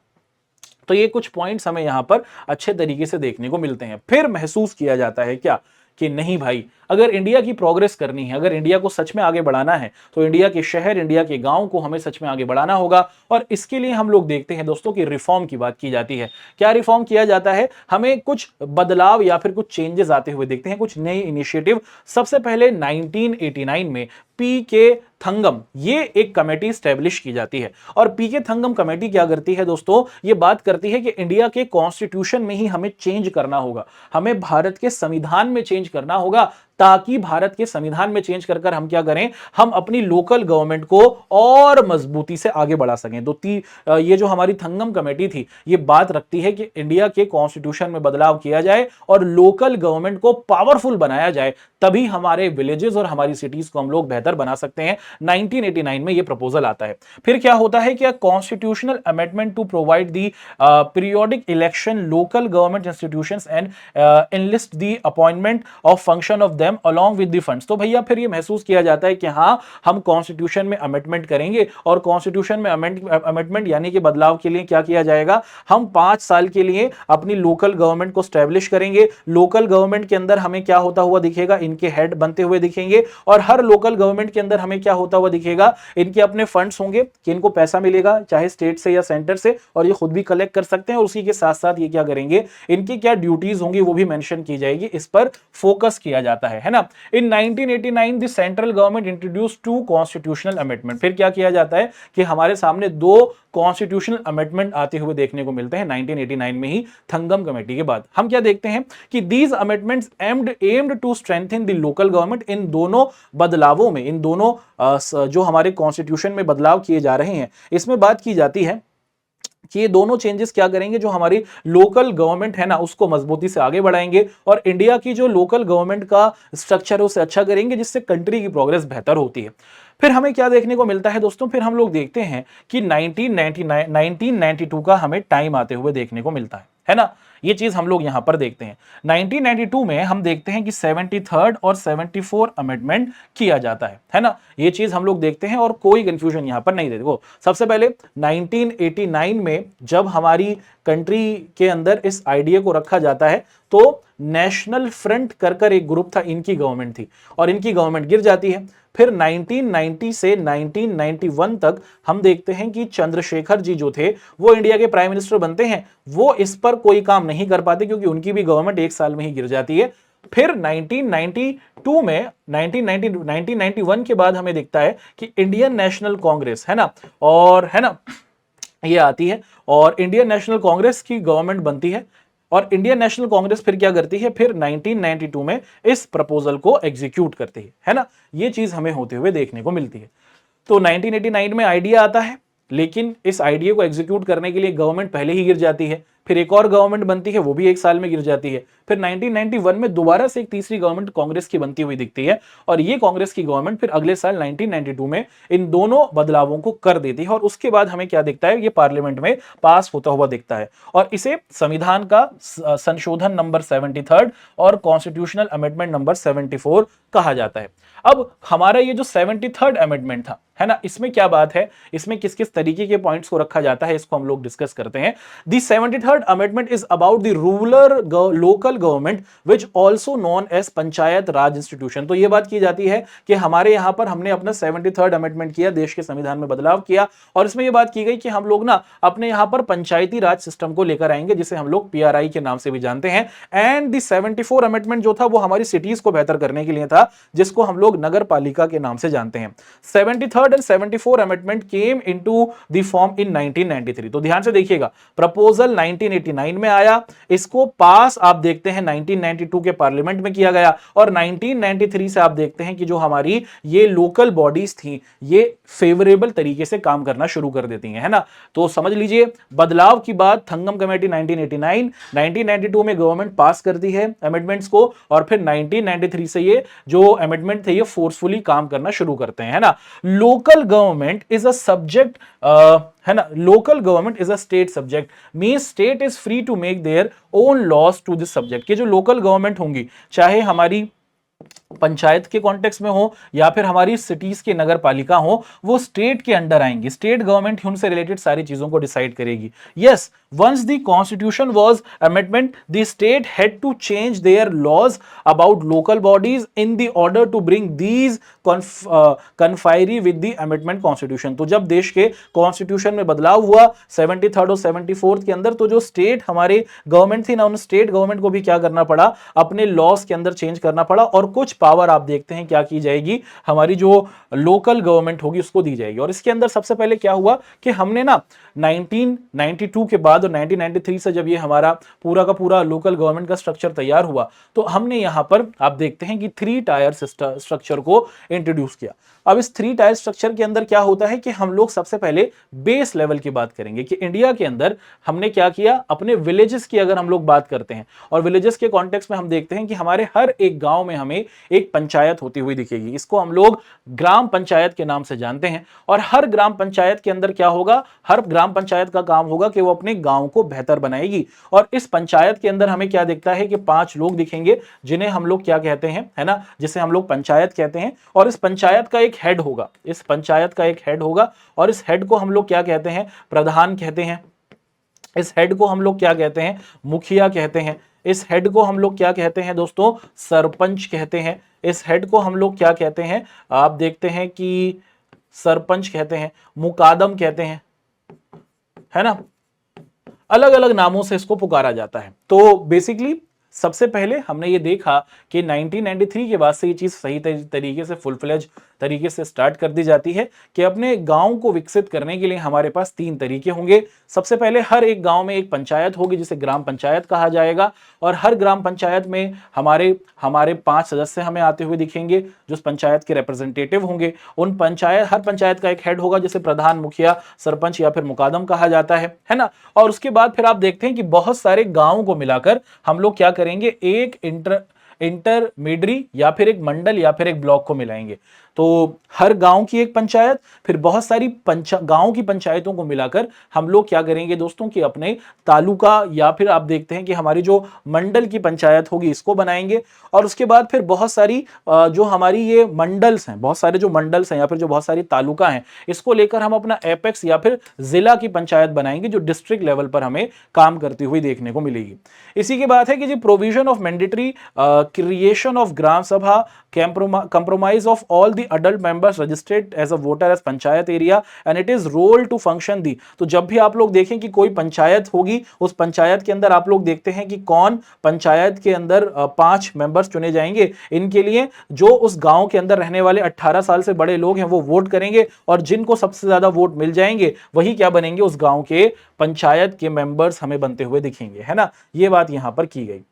S1: तो ये कुछ पॉइंट्स हमें यहां पर अच्छे तरीके से देखने को मिलते हैं। फिर महसूस किया जाता है क्या कि नहीं भाई, अगर इंडिया की प्रोग्रेस करनी है, अगर इंडिया को सच में आगे बढ़ाना है, तो इंडिया के शहर, इंडिया के गांव को हमें सच में आगे बढ़ाना होगा। और इसके लिए हम लोग देखते हैं दोस्तों कि रिफॉर्म की बात की जाती है। क्या रिफॉर्म किया जाता है, हमें कुछ बदलाव या फिर कुछ चेंजेस आते हुए देखते हैं, कुछ नए इनिशिएटिव। सबसे पहले 1989 में पी.के. थंगम, ये एक कमेटी स्टैब्लिश की जाती है। और पी.के. थंगम कमेटी क्या करती है दोस्तों, ये बात करती है कि इंडिया के कॉन्स्टिट्यूशन में ही हमें चेंज करना होगा, हमें भारत के संविधान में चेंज करना होगा, ताकि भारत के संविधान में चेंज कर हम क्या करें, हम अपनी लोकल गवर्नमेंट को और मजबूती से आगे बढ़ा सकें। तो ये जो हमारी थंगम कमेटी थी, ये बात रखती है कि इंडिया के कॉन्स्टिट्यूशन में बदलाव किया जाए और लोकल गवर्नमेंट को पावरफुल बनाया जाए, तभी हमारे विलेजेस और हमारी सिटीज को हम लोग बेहतर बना सकते हैं। 1989 में ये प्रपोजल आता है। फिर क्या होता है कि constitutional amendment to provide the periodic election local government institutions and enlist the appointment of function of them along with the funds. तो भैया फिर ये महसूस किया जाता है कि हाँ, हम कॉन्स्टिट्यूशन में अमेंडमेंट करेंगे, और कॉन्स्टिट्यूशन में अमेंडमेंट यानी कि बदलाव के लिए क्या किया जाएगा, हम 5 साल के लिए अपनी लोकल गवर्नमेंट को स्टैब्लिश करेंगे। लोकल गवर्नमेंट के अंदर हमें क्या होता हुआ दिखेगा, इनके हेड बनते हुए दिखेंगे, और हर लोकल गवर्नमेंट के अंदर हमें क्या होता हुआ दिखेगा, इनके अपने फंड्स होंगे कि इनको पैसा मिलेगा चाहे स्टेट से या सेंटर से, और ये खुद भी कलेक्ट कर सकते हैं। और उसी के साथ साथ ये क्या करेंगे, इनकी क्या ड्यूटीज होंगी वो भी मेंशन की जाएगी, इस पर फोकस किया जाता है ना। इन 1989 the central government introduce 2 constitutional amendment. फिर क्या किया जाता है कि हमारे सामने 2 कॉन्स्टिट्यूशनल अमेंडमेंट आते हुए देखने को मिलते हैं 1989 में ही, थंगम कमेटी के बाद। हम क्या देखते हैं कि these amendments aimed to strengthen the local government. इन दोनों बदलावों में, इन दोनों जो हमारे कॉन्स्टिट्यूशन में बदलाव किए जा रहे हैं, इसमें बात की जाती है कि ये दोनों चेंजेस क्या करेंगे, जो हमारी लोकल गवर्नमेंट है ना उसको मजबूती से आगे बढ़ाएंगे, और इंडिया की जो लोकल गवर्नमेंट का स्ट्रक्चर है उसे अच्छा करेंगे, जिससे कंट्री की प्रोग्रेस बेहतर होती है। फिर हमें क्या देखने को मिलता है दोस्तों, फिर हम लोग देखते हैं कि 1992 का हमें टाइम आते हुए देखने को मिलता है ना। ये चीज हम लोग यहां पर देखते हैं। 1992 में हम देखते हैं कि 73rd और 74 अमेंडमेंट किया जाता है ना। ये चीज हम लोग देखते हैं और कोई कंफ्यूजन यहां पर नहीं देखो। सबसे पहले 1989 में जब हमारी कंट्री के अंदर इस आइडिया को रखा जाता है, तो नेशनल फ्रंट कर एक ग्रुप था, इनकी गवर्नमेंट थी, और इनकी गवर्नमेंट गिर जाती है। फिर 1990 से 1991 तक हम देखते हैं कि चंद्रशेखर जी जो थे वो इंडिया के प्राइम मिनिस्टर बनते हैं। वो इस पर कोई काम नहीं कर पाते, क्योंकि उनकी भी गवर्नमेंट 1 साल में ही गिर जाती है। फिर 1992 में 1991 के बाद हमें दिखता है कि इंडियन नेशनल कांग्रेस है ना, और है ना, ये आती है और इंडियन नेशनल कांग्रेस की गवर्नमेंट बनती है। और इंडियन नेशनल कांग्रेस फिर क्या करती है, फिर 1992 में इस प्रपोजल को एग्जीक्यूट करती है ना। ये चीज हमें होते हुए देखने को मिलती है। तो 1989 में आइडिया आता है, लेकिन इस आइडिया को एग्जीक्यूट करने के लिए गवर्नमेंट पहले ही गिर जाती है, फिर एक और गवर्नमेंट बनती है, वो भी एक साल में गिर जाती है, फिर 1991 में दोबारा से एक तीसरी गवर्नमेंट कांग्रेस की बनती हुई दिखती है, और ये कांग्रेस की गवर्नमेंट फिर अगले साल 1992 में इन दोनों बदलावों को कर देती है, और उसके बाद हमें क्या दिखता है, ये पार्लियामेंट में पास होता हुआ दिखता है, और इसे संविधान का संशोधन नंबर 73 और कॉन्स्टिट्यूशनल अमेंडमेंट नंबर 74 कहा जाता है। अब हमारा ये जो 73rd अमेंडमेंट था, है ना, इसमें क्या बात है, इसमें किस किस तरीके के पॉइंट्स को रखा जाता है, इसको हम लोग डिस्कस करते हैं। The 73rd amendment is about the rural local government which also known as panchayat raj institution. तो ये बात की जाती है कि हमारे यहां पर हमने अपना 73rd अमेंडमेंट किया, देश के संविधान में बदलाव किया, और इसमें यह बात की गई कि हम लोग ना अपने यहां पर पंचायती राज सिस्टम को लेकर आएंगे, जिसे हम लोग PRI के नाम से भी जानते हैं। एंड द 74 अमेंडमेंट जो था वो हमारी सिटीज को बेहतर करने के लिए था, जिसको हम लोग नगर पालिका के नाम से जानते हैं। 73rd and 74 amendment came into the form in 1993। तो ध्यान से देखिएगा, प्रपोजल 1989 में आया, इसको पास आप देखते हैं 1992 के पार्लियामेंट में किया गया, और 1993 से आप देखते हैं कि जो हमारी ये लोकल बॉडीज थी ये फेवरेबल तरीके से काम करना शुरू कर देती हैं, है ना। तो समझ लीजिए, बदलाव की बात थंगम कमेटी 1989, 1992 में गवर्नमेंट पास करती है अमेंडमेंट्स को, और फिर 1993 से ये जो अमेंडमेंट थे ये फोर्सफुली काम करना शुरू करते हैं, है ना। Local government is a subject, है ना, local government is a state subject, mean state is free to make their own laws to this subject. कि जो लोकल गवर्नमेंट होंगी, चाहे हमारी पंचायत के कॉन्टेक्स्ट में हो या फिर हमारी सिटीज के नगर पालिका हो, वो स्टेट के अंडर आएंगी, स्टेट गवर्नमेंट उनसे रिलेटेड सारी चीजों को डिसाइड करेगी। Yes, once the constitution was amendment, the state had to change their laws about local bodies in the order to bring these conformity with the amendment constitution. तो जब देश के constitution में बदलाव हुआ 73rd और 74th के अंदर, तो जो स्टेट हमारे गवर्नमेंट थी ना, उन स्टेट गवर्नमेंट को भी क्या करना पड़ा, अपने लॉज के अंदर चेंज करना पड़ा, और कुछ पावर आप देखते हैं क्या की जाएगी, हमारी जो लोकल गवर्नमेंट होगी उसको दी जाएगी। और इसके अंदर सबसे पहले क्या हुआ कि हमने ना 1992 के बाद और 1993 से जब ये हमारा पूरा का पूरा लोकल गवर्नमेंट का स्ट्रक्चर तैयार हुआ, तो हमने यहां पर आप देखते हैं कि 3 टायर स्ट्रक्चर को इंट्रोड्यूस किया। अब इस 3 टायर स्ट्रक्चर के अंदर क्या होता है कि हम लोग सबसे पहले बेस लेवल की बात करेंगे कि इंडिया के अंदर हमने क्या किया, अपने विलेजेस की अगर हम लोग बात करते हैं, और विलेजेस के कॉन्टेक्स्ट में हम देखते हैं कि हमारे हर एक गांव में हमें एक पंचायत होती हुई दिखेगी, इसको हम लोग ग्राम पंचायत के नाम से जानते हैं। और हर ग्राम पंचायत के अंदर क्या होगा, हर ग्राम पंचायत का काम होगा कि वो अपने गांव को बेहतर बनाएगी। और इस पंचायत के अंदर हमें क्या दिखता है कि 5 लोग दिखेंगे, जिन्हें हम लोग क्या कहते हैं, है ना, जिसे हम लोग पंचायत कहते हैं। और इस पंचायत का एक हेड होगा, इस पंचायत का एक हेड होगा, और इस हेड को हम लोग क्या कहते हैं, प्रधान कहते हैं। इस हेड को हम लोग क्या कहते हैं, मुखिया कहते हैं। इस हेड को हम लोग क्या कहते हैं दोस्तों, सरपंच कहते हैं। इस हेड को हम लोग क्या कहते हैं, आप देखते हैं कि सरपंच कहते हैं, मुकादम कहते हैं, है ना, अलग अलग नामों से इसको पुकारा जाता है। तो बेसिकली सबसे पहले हमने ये देखा कि 1993 के बाद से ये चीज सही तरीके से फुल फ्लेज तरीके से स्टार्ट कर दी जाती है कि अपने गांव को विकसित करने के लिए हमारे पास 3 तरीके होंगे। सबसे पहले हर एक गांव में एक पंचायत होगी जिसे ग्राम पंचायत कहा जाएगा, और हर ग्राम पंचायत में हमारे 5 सदस्य हमें आते हुए दिखेंगे जो उस पंचायत के रिप्रेजेंटेटिव होंगे। हर पंचायत का एक हेड होगा जिसे प्रधान, मुखिया, सरपंच या फिर मुकादम कहा जाता है ना। और उसके बाद फिर आप देखते हैं कि बहुत सारे गाँव को मिलाकर हम लोग क्या करेंगे, एक इंटरमीडिएट या फिर एक मंडल या फिर एक ब्लॉक को मिलाएंगे। तो हर गांव की एक पंचायत, फिर बहुत सारी गांव की पंचायतों को मिलाकर हम लोग क्या करेंगे दोस्तों कि अपने तालुका या फिर आप देखते हैं कि हमारी जो मंडल की पंचायत होगी इसको बनाएंगे। और उसके बाद फिर बहुत सारी जो हमारी ये मंडल्स हैं, बहुत सारे जो मंडल्स हैं या फिर जो बहुत सारी तालुका हैं, इसको लेकर हम अपना एपेक्स या फिर जिला की पंचायत बनाएंगे जो डिस्ट्रिक्ट लेवल पर हमें काम करती हुई देखने को मिलेगी। इसी की बात है कि जो provision of mandatory creation of Gram Sabha, compromise of all the adult members registered as a voter as panchayat area and it is role to function the. तो जब भी आप लोग देखें कि कोई पंचायत होगी, उस पंचायत के अंदर आप लोग देखते हैं कि कौन पंचायत के अंदर 5 मेंबर्स चुने जाएंगे। इनके लिए जो उस गांव के अंदर रहने वाले 18 साल से बड़े लोग हैं वो वोट करेंगे, और जिनको सबसे ज्यादा वोट मिल जाएंगे वही क्या बनेंगे, उस गांव के पंचायत के मेंबर्स हमें बनते हुए दिखेंगे, है ना। ये बात यहां पर की गई।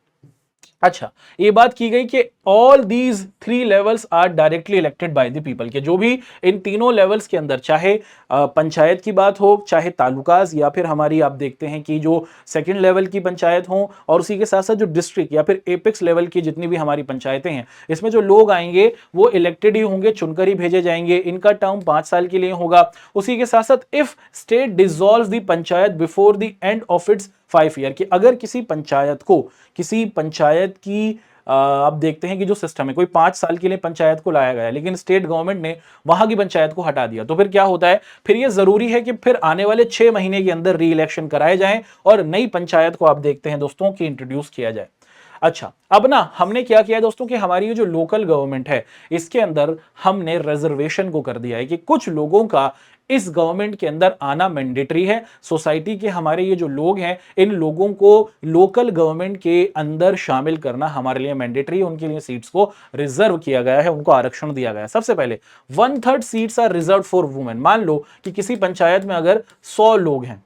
S1: अच्छा, ये बात की गई कि all these 3 levels are directly elected by the people, के जो भी इन तीनों लेवल्स के अंदर, चाहे पंचायत की बात हो, चाहे तालुकास, या फिर हमारी आप देखते हैं कि जो सेकंड लेवल की पंचायत हो, और उसी के साथ साथ जो डिस्ट्रिक्ट या फिर एपेक्स लेवल की जितनी भी हमारी पंचायतें हैं, इसमें जो लोग आएंगे वो इलेक्टेड ही होंगे, चुनकर ही भेजे जाएंगे। इनका टर्म 5 साल के लिए होगा। उसी के साथ साथ if state dissolves the panchayat before the end of its 5 year, कि अगर किसी पंचायत की आप देखते हैं कि जो सिस्टम है, कोई 5 साल के लिए पंचायत को लाया गया, लेकिन स्टेट गवर्नमेंट ने वहां की पंचायत को हटा दिया, तो फिर क्या होता है, फिर ये जरूरी है कि फिर आने वाले 6 महीने के अंदर री इलेक्शन कराए जाएं और नई पंचायत को आप देखते हैं दोस्तों कि इंट्रोड्यूस किया जाए। अच्छा, अब ना हमने क्या किया दोस्तों कि हमारी ये जो लोकल गवर्नमेंट है, इसके अंदर हमने रिजर्वेशन को कर दिया है कि कुछ लोगों का इस गवर्नमेंट के अंदर आना मैंडेटरी है। सोसाइटी के हमारे ये जो लोग हैं, इन लोगों को लोकल गवर्नमेंट के अंदर शामिल करना हमारे लिए मैंडेटरी है। उनके लिए सीट्स को रिजर्व किया गया है, उनको आरक्षण दिया गया है। सबसे पहले 1/3 seats are reserve for women. मान लो कि किसी पंचायत में अगर 100 लोग हैं,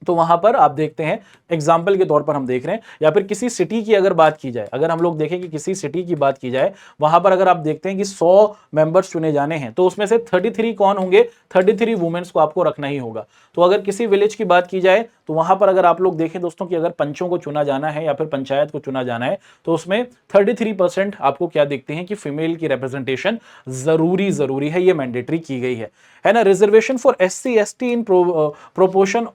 S1: तो वहां पर आप देखते हैं, एग्जाम्पल के तौर पर हम देख रहे हैं, या फिर किसी सिटी की अगर बात की जाए, अगर हम लोग देखें कि किसी सिटी की बात की जाए, वहां पर अगर आप देखते हैं कि 100 मेंबर्स चुने जाने हैं, तो उसमें से 33 कौन होंगे, 33 वुमेन्स को आपको रखना ही होगा। तो अगर किसी विलेज की बात की जाए, तो वहां पर अगर आप लोग देखें दोस्तों कि अगर पंचों को चुना जाना है या फिर पंचायत को चुना जाना है, तो उसमें 33% आपको क्या देखते हैं कि फीमेल की रिप्रेजेंटेशन जरूरी है, ये मैंडेटरी की गई है ना। Reservation for SC ST in proportion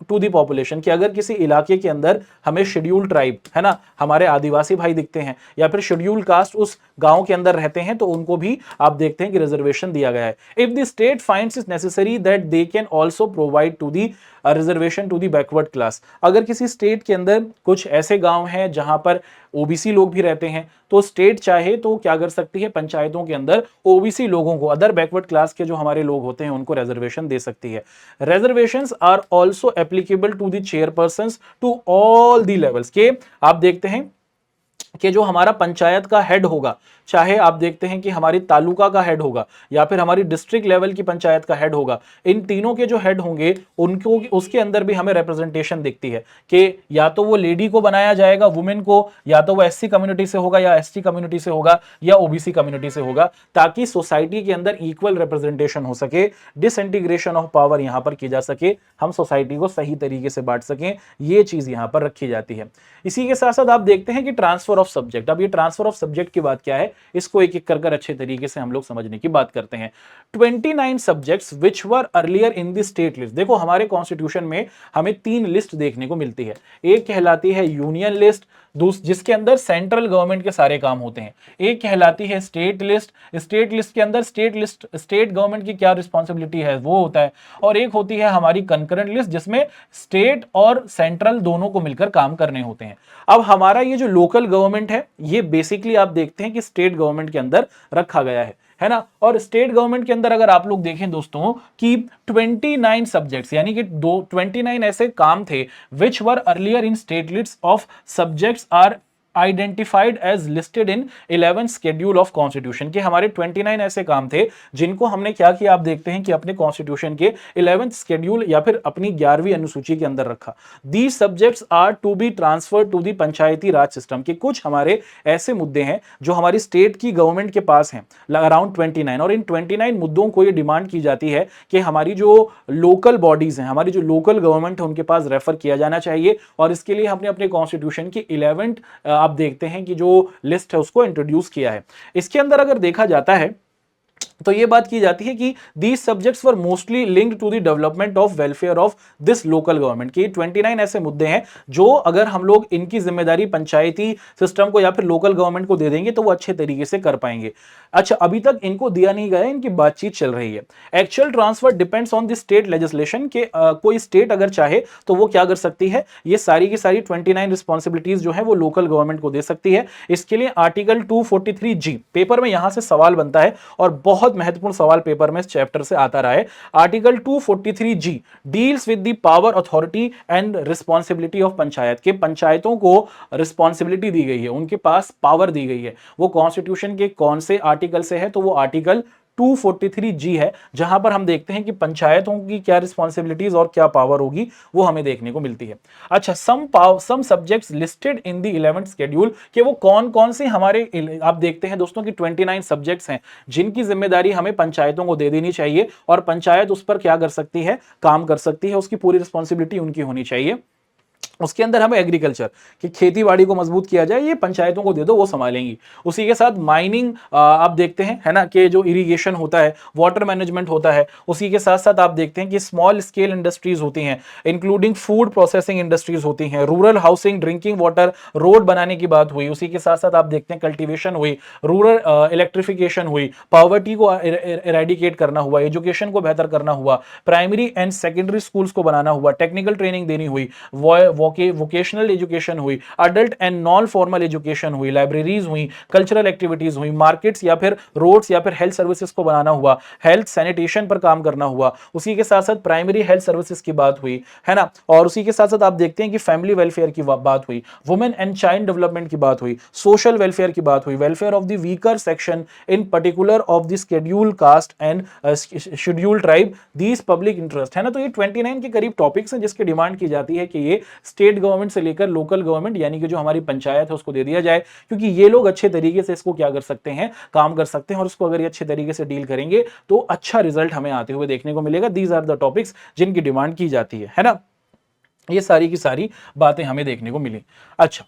S1: to the population, कि अगर किसी इलाके के अंदर हमें शेड्यूल ट्राइब, है ना, हमारे आदिवासी भाई दिखते हैं, या फिर शेड्यूल कास्ट उस गांव के अंदर रहते हैं, तो उनको भी आप देखते हैं कि रिजर्वेशन दिया गया है। If the state finds it necessary that they can also provide to the reservation to the backward class, अगर किसी स्टेट के अंदर कुछ ऐसे गांव हैं जहां पर ओबीसी लोग भी रहते हैं, तो स्टेट चाहे तो क्या कर सकती है, पंचायतों के अंदर ओबीसी लोगों को, अदर बैकवर्ड क्लास के जो हमारे लोग होते हैं, उनको रिजर्वेशन दे सकती है। Reservations are also applicable to the chairpersons to all the levels, के आप देखते हैं कि जो हमारा पंचायत का हेड होगा, चाहे आप देखते हैं कि हमारी तालुका का हेड होगा या फिर हमारी डिस्ट्रिक्ट लेवल की पंचायत का हेड होगा, इन तीनों के जो हेड होंगे उनको उसके अंदर भी हमें रिप्रेजेंटेशन दिखती है कि या तो वो लेडी को बनाया जाएगा, वुमेन को, या तो वो SC कम्युनिटी से होगा, या ST कम्युनिटी से होगा, या OBC कम्युनिटी से होगा, ताकि सोसाइटी के अंदर इक्वल रिप्रेजेंटेशन हो सके, डिसइंटीग्रेशन ऑफ पावर यहां पर की जा सके, हम सोसाइटी को सही तरीके से बांट सकें, ये चीज यहां पर रखी जाती है। इसी के साथ साथ आप देखते हैं कि ट्रांसफर ऑफ सब्जेक्ट, अब ये ट्रांसफर ऑफ सब्जेक्ट की बात क्या है, इसको एक एक कर अच्छे तरीके से हम लोग समझने की बात करते हैं। 29 subjects which were earlier in the state list, देखो हमारे कॉन्स्टिट्यूशन में हमें 3 लिस्ट देखने को मिलती है। एक कहलाती है यूनियन लिस्ट, जिसके अंदर सेंट्रल गवर्नमेंट के सारे काम होते हैं। एक कहलाती है स्टेट लिस्ट, स्टेट लिस्ट के अंदर स्टेट गवर्नमेंट की क्या रिस्पॉन्सिबिलिटी है वो होता है। और एक होती है हमारी कंकरेंट लिस्ट, जिसमें स्टेट और सेंट्रल दोनों को मिलकर काम करने होते हैं। अब हमारा ये जो लोकल गवर्नमेंट है, ये बेसिकली आप देखते हैं कि स्टेट गवर्नमेंट के अंदर रखा गया है ना। और स्टेट गवर्नमेंट के अंदर अगर आप लोग देखें दोस्तों कि 29 सब्जेक्ट्स, यानी कि 29 ऐसे काम थे which were earlier in state list of subjects are identified as listed in 11th schedule of constitution, के हमारे 29 ऐसे काम थे जिनको हमने क्या किया, आप देखते हैं कि अपने कॉन्स्टिट्यूशन के 11th शेड्यूल या फिर अपनी 11वीं अनुसूची के अंदर रखा। These subjects are to be transferred to the panchayati Raj system, के कुछ हमारे ऐसे मुद्दे हैं जो हमारी स्टेट की गवर्नमेंट के पास हैं, अराउंड 29, और इन 29 मुद्दों को ये डिमांड की जाती है कि हमारी जो लोकल बॉडीज हैं, हमारी जो लोकल गवर्नमेंट है, उनके पास रेफर किया जाना चाहिए। और इसके लिए हमने अपने कॉन्स्टिट्यूशन की 11th आप देखते हैं कि जो लिस्ट है उसको इंट्रोड्यूस किया है। इसके अंदर अगर देखा जाता है तो ये बात की जाती है कि these subjects were mostly linked to the development of welfare of this local government, कि 29 ऐसे मुद्दे हैं जो अगर हम लोग इनकी जिम्मेदारी पंचायती सिस्टम को या फिर लोकल गवर्नमेंट को दे देंगे तो वो अच्छे तरीके से कर पाएंगे। अच्छा, अभी तक इनको दिया नहीं गया है, इनकी बातचीत चल रही है। Actual transfer depends on the state legislation, के कोई स्टेट अगर चाहे तो वो क्या कर सकती है, ये सारी की सारी 29 रिस्पॉन्सिबिलिटीज जो है वो लोकल गवर्नमेंट को दे सकती है। इसके लिए आर्टिकल 243G, पेपर में यहां से सवाल बनता है और बहुत महत्वपूर्ण सवाल पेपर में इस चैप्टर से आता रहा है। Article 243G deals with the power, authority and responsibility of panchayat, के पंचायतों को रिस्पॉन्सिबिलिटी दी गई है, उनके पास पावर दी गई है। वो कॉन्स्टिट्यूशन के कौन से आर्टिकल से है, तो वो आर्टिकल 243G है, जहां पर हम देखते हैं कि पंचायतों की क्या रिस्पॉन्सिबिलिटीज और क्या पावर होगी वो हमें देखने को मिलती है। अच्छा, some subjects listed in the 11th schedule, कि वो कौन कौन से हमारे, आप देखते हैं दोस्तों कि 29 सब्जेक्ट्स हैं जिनकी जिम्मेदारी हमें पंचायतों को दे देनी चाहिए और पंचायत उस पर क्या कर सकती है, काम कर सकती है, उसकी पूरी रिस्पॉन्सिबिलिटी उनकी होनी चाहिए। उसके अंदर हमें एग्रीकल्चर की खेती बाड़ी को मजबूत किया जाए, ये पंचायतों को दे दो, वो संभालेंगी। उसी के साथ माइनिंग आप देखते हैं, है ना, कि जो इरिगेशन होता है, वाटर मैनेजमेंट होता है। उसी के साथ साथ आप देखते हैं कि स्मॉल स्केल इंडस्ट्रीज होती हैं, इंक्लूडिंग फूड प्रोसेसिंग इंडस्ट्रीज होती हैं, rural housing, drinking water, road बनाने की बात हुई। उसी के साथ साथ आप देखते हैं कल्टीवेशन हुई, रूरल इलेक्ट्रिफिकेशन हुई, पॉवर्टी को इरेडिकेट करना हुआ, एजुकेशन को बेहतर करना हुआ, प्राइमरी एंड सेकेंडरी स्कूल्स को बनाना हुआ, टेक्निकल ट्रेनिंग देनी हुई, वोकेशनल एजुकेशन हुई, adult and non formal education हुई, लाइब्रेरीज हुई, कल्चरल एक्टिविटीज हुई, मार्केट्स या फिर रोड्स या फिर हेल्थ सर्विसेज को बनाना हुआ, हेल्थ सैनिटेशन पर काम करना हुआ। उसी के साथ साथ प्राइमरी हेल्थ सर्विसेज की बात हुई, है ना, और उसी के साथ साथ आप देखते हैं कि फैमिली वेलफेयर की बात हुई, वुमेन एंड चाइल्ड डेवलपमेंट की बात हुई, सोशल वेलफेयर की बात हुई, welfare of the weaker section in particular of the schedule caste and schedule tribe, these public interest, है ना। तो ये 29 के करीब टॉपिक्स हैं जिसकी डिमांड की जाती है कि ये स्टेट गवर्नमेंट से लेकर लोकल गवर्नमेंट यानी कि जो हमारी पंचायत है उसको दे दिया जाए, क्योंकि ये लोग अच्छे तरीके से इसको क्या कर सकते हैं, काम कर सकते हैं, और इसको अगर ये अच्छे तरीके से डील करेंगे तो अच्छा रिजल्ट हमें आते हुए देखने को मिलेगा। दीज आर द टॉपिक्स जिनकी डिमांड की जाती है ना। ये सारी की सारी बातें हमें देखने को मिली। अच्छा,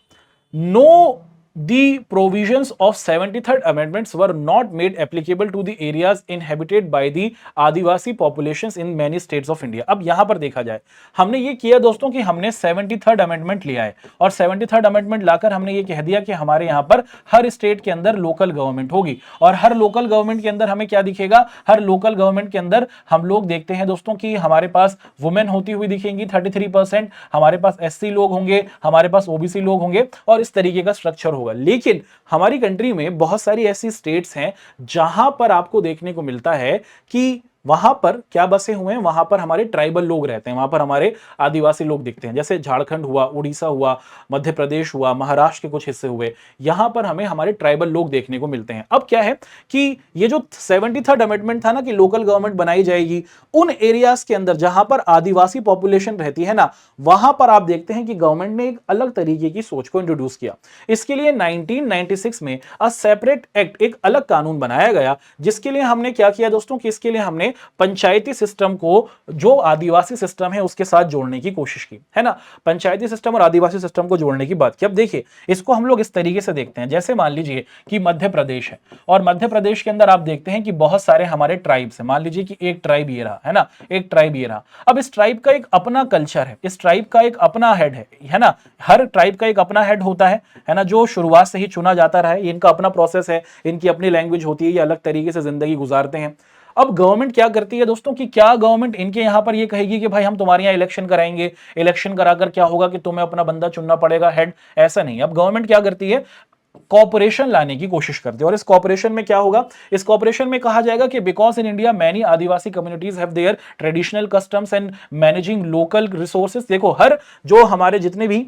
S1: no the provisions of 73rd amendments were not made applicable to the areas inhabited by the Adivasi populations in many states of India। अब यहां पर देखा जाए, हमने ये किया दोस्तों कि हमने 73rd अमेंडमेंट लिया है और 73rd अमेंडमेंट लाकर हमने ये कह दिया कि हमारे यहां पर हर स्टेट के अंदर लोकल गवर्नमेंट होगी, और हर लोकल गवर्नमेंट के अंदर हमें क्या दिखेगा, हर लोकल गवर्नमेंट के अंदर हम लोग देखते हैं दोस्तों कि हमारे पास वुमेन होती हुई दिखेंगी 33%, हमारे पास SC लोग होंगे, हमारे पास OBC लोग होंगे, और इस तरीके का स्ट्रक्चर होगा। लेकिन हमारी कंट्री में बहुत सारी ऐसी स्टेट्स हैं जहां पर आपको देखने को मिलता है कि वहां पर क्या बसे हुए हैं, वहां पर हमारे ट्राइबल लोग रहते हैं, वहां पर हमारे आदिवासी लोग दिखते हैं, जैसे झारखंड हुआ, उड़ीसा हुआ, मध्य प्रदेश हुआ, महाराष्ट्र के कुछ हिस्से हुए, यहां पर हमें हमारे ट्राइबल लोग देखने को मिलते हैं। अब क्या है कि ये जो 73rd अमेंडमेंट था ना कि लोकल गवर्नमेंट बनाई जाएगी उन एरियाज के अंदर जहां पर आदिवासी पॉपुलेशन रहती है ना, वहां पर आप देखते हैं कि गवर्नमेंट ने एक अलग तरीके की सोच को इंट्रोड्यूस किया। इसके लिए 1996 में अ सेपरेट एक्ट, एक अलग कानून बनाया गया, जिसके लिए हमने क्या किया दोस्तों कि इसके लिए हमने पंचायती सिस्टम को जो आदिवासी सिस्टम है उसके साथ जोड़ने की कोशिश की, है ना, पंचायती सिस्टम और आदिवासी सिस्टम को जोड़ने की बात की। अब देखिए, इसको हम लोग इस तरीके से देखते हैं, जैसे मान लीजिए कि मध्य प्रदेश है और मध्य प्रदेश के अंदर आप देखते हैं कि बहुत सारे हमारे ट्राइब्स हैं। मान लीजिए कि एक ट्राइब ये रहा, है ना, एक ट्राइब ये रहा। अब इस ट्राइब का एक अपना कल्चर है, इस ट्राइब का एक अपना हेड है ना, हर ट्राइब का एक अपना हेड होता है ना, जो शुरुआत से ही चुना जाता रहा है, इनका अपना प्रोसेस है, इनकी अपनी लैंग्वेज होती है, ये अलग तरीके से जिंदगी गुजारते हैं। अब गवर्नमेंट क्या करती है दोस्तों कि क्या गवर्नमेंट इनके यहां पर ये कहेगी कि भाई हम तुम्हारे यहां इलेक्शन कराएंगे, इलेक्शन कराकर क्या होगा कि तुम्हें अपना बंदा चुनना पड़ेगा हेड, ऐसा नहीं। अब गवर्नमेंट क्या करती है, कॉपरेशन लाने की कोशिश करती है। और इस कॉपरेशन में क्या होगा, इस कॉपरेशन में कहा जाएगा कि because in India many Adivasi communities have their traditional customs and managing local resources. देखो, हर जो हमारे जितने भी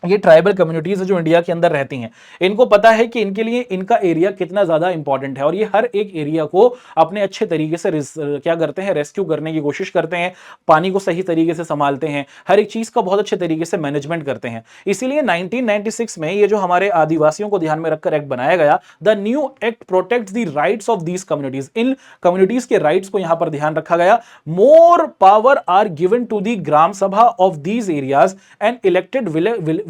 S1: ये ट्राइबल कम्युनिटीज है जो इंडिया के अंदर रहती हैं, इनको पता है कि इनके लिए इनका एरिया कितना ज्यादा इंपॉर्टेंट है, और ये हर एक एरिया को अपने अच्छे तरीके से क्या करते हैं, रेस्क्यू करने की कोशिश करते हैं, पानी को सही तरीके से संभालते हैं, हर एक चीज का बहुत अच्छे तरीके से मैनेजमेंट करते हैं। इसीलिए 1996 में ये जो हमारे आदिवासियों को ध्यान में रखकर एक्ट बनाया गया, the new act protects the rights of these communities. इन कम्युनिटीज के राइट्स को यहां पर ध्यान रखा गया। More power are given to the Gram Sabha of these areas and elected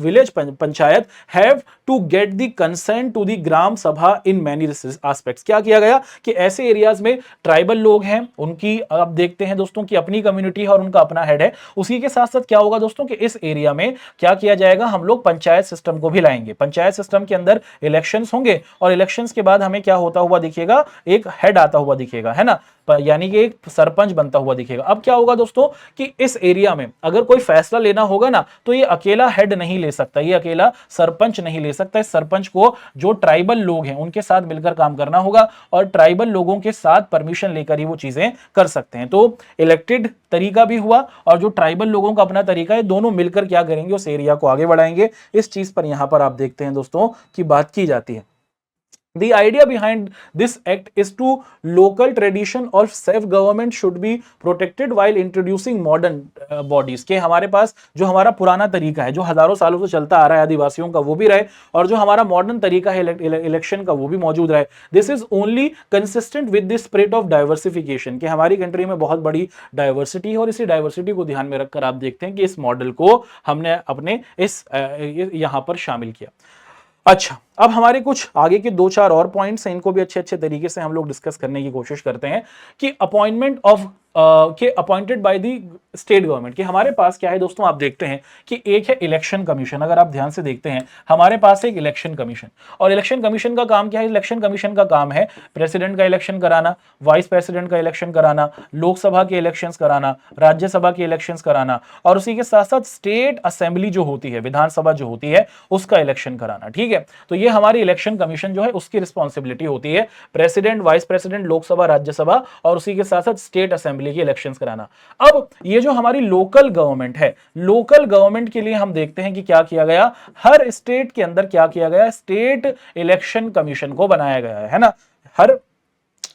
S1: village panchayat have to get the consent to the Gram Sabha in many aspects. क्या किया गया कि ऐसे एरियाज में ट्राइबल लोग हैं, उनकी आप देखते हैं दोस्तों की अपनी कम्युनिटी है और उनका अपना हेड है। उसी के साथ साथ क्या होगा दोस्तों कि इस एरिया में क्या किया जाएगा, हम लोग पंचायत सिस्टम को भी लाएंगे। पंचायत सिस्टम के अंदर इलेक्शंस होंगे और इलेक्शंस के बाद हमें क्या होता हुआ दिखेगा, एक हेड आता हुआ दिखेगा, है ना, यानी कि एक सरपंच बनता हुआ दिखेगा। अब क्या होगा दोस्तों कि इस एरिया में अगर कोई फैसला लेना होगा ना, तो ये अकेला हेड नहीं ले सकता, ये अकेला सरपंच नहीं ले सकता। इस सरपंच को जो ट्राइबल लोग हैं उनके साथ मिलकर काम करना होगा और ट्राइबल लोगों के साथ परमिशन लेकर ही वो चीजें कर सकते हैं। तो इलेक्टेड तरीका भी हुआ और जो ट्राइबल लोगों का अपना तरीका है, दोनों मिलकर क्या करेंगे, उस एरिया को आगे बढ़ाएंगे। इस चीज पर यहां पर आप देखते हैं दोस्तों की बात की जाती है। The idea behind this act is to local tradition और self government should be protected while introducing modern bodies। के हमारे पास जो हमारा पुराना तरीका है, जो हजारों सालों से चलता आ रहा है आदिवासियों का, वो भी रहे, और जो हमारा मॉडर्न तरीका है इलेक्शन का, वो भी मौजूद रहे। This is only consistent with the spirit of diversification. कि हमारी कंट्री में बहुत बड़ी डाइवर्सिटी है और इसी डाइवर्सिटी को ध्यान में रखकर आप देखते हैं कि इस मॉडल को हमने अपने इस यहां पर शामिल किया। अच्छा, अब हमारे कुछ आगे के 2-4 और पॉइंट्स हैं, इनको भी अच्छे अच्छे तरीके से हम लोग डिस्कस करने की कोशिश करते हैं कि अपॉइंटमेंट ऑफ के appointed by the state government. कि हमारे पास क्या है दोस्तों, आप देखते हैं कि एक है इलेक्शन कमीशन। अगर आप ध्यान से देखते हैं हमारे पास एक इलेक्शन कमीशन, और इलेक्शन कमीशन का काम क्या है, इलेक्शन कमीशन का काम है प्रेसिडेंट का इलेक्शन कराना, वाइस प्रेसिडेंट का इलेक्शन कराना, लोकसभा के इलेक्शंस कराना, राज्यसभा के इलेक्शंस कराना, और उसी के साथ साथ स्टेट असेंबली जो होती है, विधानसभा जो होती है, उसका इलेक्शन कराना। ठीक है, तो ये हमारी इलेक्शन कमीशन जो है उसकी रिस्पॉन्सिबिलिटी होती है, president, vice president, Lok Sabha, Rajya Sabha और उसी के साथ साथ स्टेट असेंबली के इलेक्शंस कराना। अब ये जो हमारी लोकल गवर्नमेंट है, लोकल गवर्नमेंट के लिए हम देखते हैं कि क्या किया गया, हर स्टेट के अंदर क्या किया गया, स्टेट इलेक्शन कमीशन को बनाया गया है ना। हर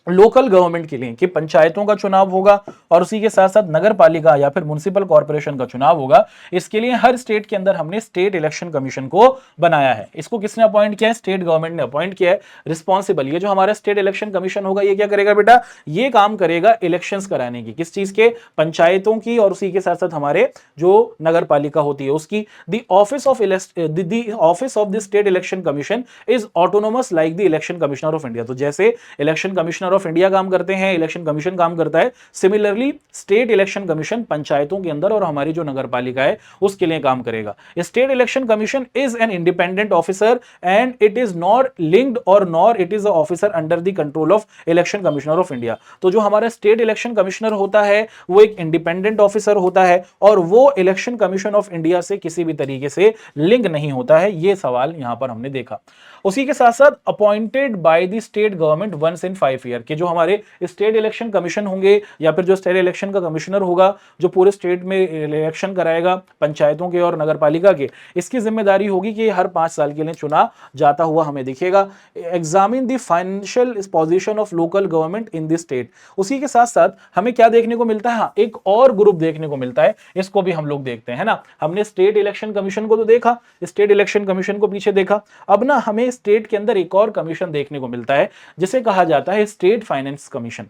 S1: लोकल गवर्नमेंट के लिए कि पंचायतों का चुनाव होगा और उसी के साथ साथ नगर पालिका या फिर म्युनिसिपल कॉर्पोरेशन का चुनाव होगा, इसके लिए हर स्टेट के अंदर हमने स्टेट इलेक्शन कमीशन को बनाया है। इसको किसने अपॉइंट किया है, स्टेट गवर्नमेंट ने अपॉइंट किया है। रिस्पॉन्सिबल ये जो हमारा स्टेट इलेक्शन कमीशन होगा, ये क्या करेगा बेटा, ये काम करेगा इलेक्शंस कराने की। किस चीज के, पंचायतों की, और उसी के साथ साथ हमारे जो नगर पालिका होती है उसकी। The office of the state election commission is autonomous like the election commissioner of India. तो जैसे इलेक्शन कमिश्नर ऑफ इंडिया काम करते हैं, इलेक्शन कमीशन काम करता है, सिमिलरली स्टेट इलेक्शन कमीशन पंचायतों के अंदर और हमारी जो नगर पालिका है उसके लिए काम करेगा। State election commission is an independent officer and it is not linked or nor it is a officer under the control of election commissioner of India. तो जो हमारा स्टेट इलेक्शन कमिश्नर होता है वो एक इंडिपेंडेंट ऑफिसर होता है और वो इलेक्शन कमीशन ऑफ इंडिया से किसी भी तरीके से लिंक नहीं होता है। ये सवाल यहां पर हमने देखा। उसी के साथ साथ appointed by the state government once in 5 year. के जो हमारे स्टेट इलेक्शन कमीशन होंगे या फिर जो स्टेट इलेक्शन का कमिश्नर होगा जो पूरे स्टेट में इलेक्शन कराएगा पंचायतों के और नगर पालिका के, इसकी जिम्मेदारी होगी कि हर 5 साल के लिए चुना जाता हुआ हमें दिखेगा। Examine the financial position of local government in the state. उसी के साथ साथ हमें क्या देखने को मिलता है, हाँ, एक और ग्रुप देखने को मिलता है, इसको भी हम लोग देखते हैं ना। हमने स्टेट इलेक्शन कमीशन को तो देखा, स्टेट इलेक्शन कमीशन को पीछे देखा, अब ना हमें स्टेट के अंदर एक और कमीशन देखने को मिलता है जिसे कहा जाता है स्टेट फाइनेंस कमीशन।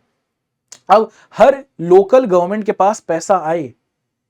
S1: अब हर लोकल गवर्नमेंट के पास पैसा आए,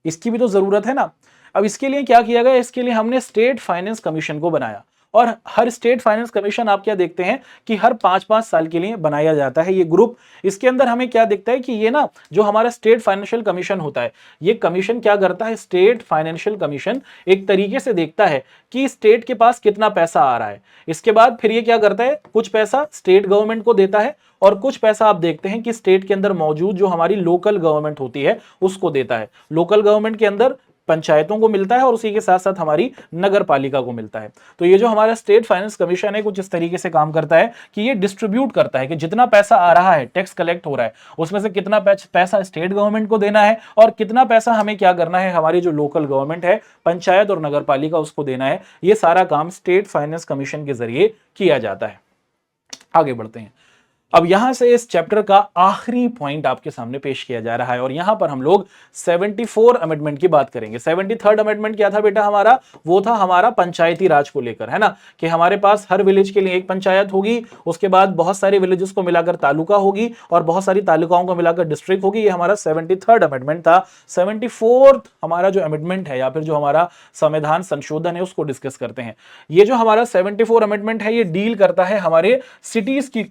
S1: इसकी भी तो जरूरत है ना। अब इसके लिए क्या किया गया, इसके लिए हमने स्टेट फाइनेंस कमीशन को बनाया। और हर स्टेट फाइनेंस कमीशन आप क्या देखते हैं कि हर 5-5 साल के लिए बनाया जाता है ये ग्रुप। इसके अंदर हमें क्या दिखता है कि ये ना जो हमारा स्टेट फाइनेंशियल कमीशन होता है, ये कमीशन क्या करता है, स्टेट फाइनेंशियल कमीशन एक तरीके से देखता है कि स्टेट के पास कितना पैसा आ रहा है। इसके बाद फिर ये क्या करता है, कुछ पैसा स्टेट गवर्नमेंट को देता है और कुछ पैसा आप देखते हैं कि स्टेट के अंदर मौजूद जो हमारी लोकल गवर्नमेंट होती है उसको देता है। लोकल गवर्नमेंट के अंदर पंचायतों को मिलता है और उसी के साथ साथ हमारी नगर पालिका को मिलता है। तो ये जो हमारा स्टेट फाइनेंस कमीशन है कुछ इस तरीके से काम करता है कि ये डिस्ट्रीब्यूट करता है कि जितना पैसा आ रहा है, टैक्स कलेक्ट हो रहा है, उसमें से कितना पैसा स्टेट गवर्नमेंट को देना है और कितना पैसा हमें क्या करना है, हमारी जो लोकल गवर्नमेंट है, पंचायत और नगर पालिका, उसको देना है। ये सारा काम स्टेट फाइनेंस कमीशन के जरिए किया जाता है। आगे बढ़ते हैं। अब यहां से इस चैप्टर का आखिरी पॉइंट आपके सामने पेश किया जा रहा है और यहां पर हम लोग 74 अमेंडमेंट की बात करेंगे। 73rd अमेंडमेंट क्या था बेटा हमारा? वो था हमारा पंचायती राज को लेकर, है ना, कि हमारे पास हर विलेज के लिए एक पंचायत होगी, उसके बाद बहुत सारे विलेजेस को मिलाकर तालुका होगी और बहुत सारी तालुकाओं को मिलाकर डिस्ट्रिक्ट होगी। ये हमारा 73rd अमेंडमेंट था। 74th हमारा जो अमेंडमेंट है या फिर जो हमारा संविधान संशोधन है उसको डिस्कस करते हैं। ये जो हमारा 74 अमेंडमेंट है ये डील करता है हमारे सिटीज की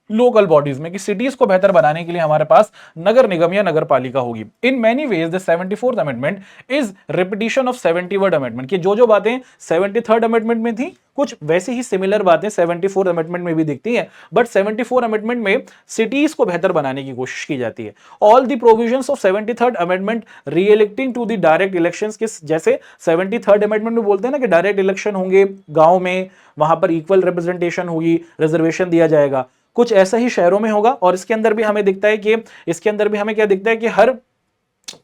S1: लोकल बॉडीज में, कि सिटीज को बेहतर बनाने के लिए हमारे पास नगर निगम या नगर पालिका होगी। In many ways the 74th amendment is repetition of 71st amendment, कि जो बातें 73rd अमेंडमेंट में थी कुछ वैसे ही सिमिलर बातें 74th अमेंडमेंट में भी दिखती हैं, बट 74 अमेंडमेंट में सिटीज को बेहतर बनाने की कोशिश की जाती है। All the provisions of 73rd amendment relating to the direct elections, के जैसे 73rd अमेंडमेंट में बोलते हैं ना कि डायरेक्ट इलेक्शन होंगे गांव में, वहां पर इक्वल रिप्रेजेंटेशन होगी, रिजर्वेशन दिया जाएगा, कुछ ऐसा ही शहरों में होगा। और इसके अंदर भी हमें दिखता है कि इसके अंदर भी हमें क्या दिखता है कि हर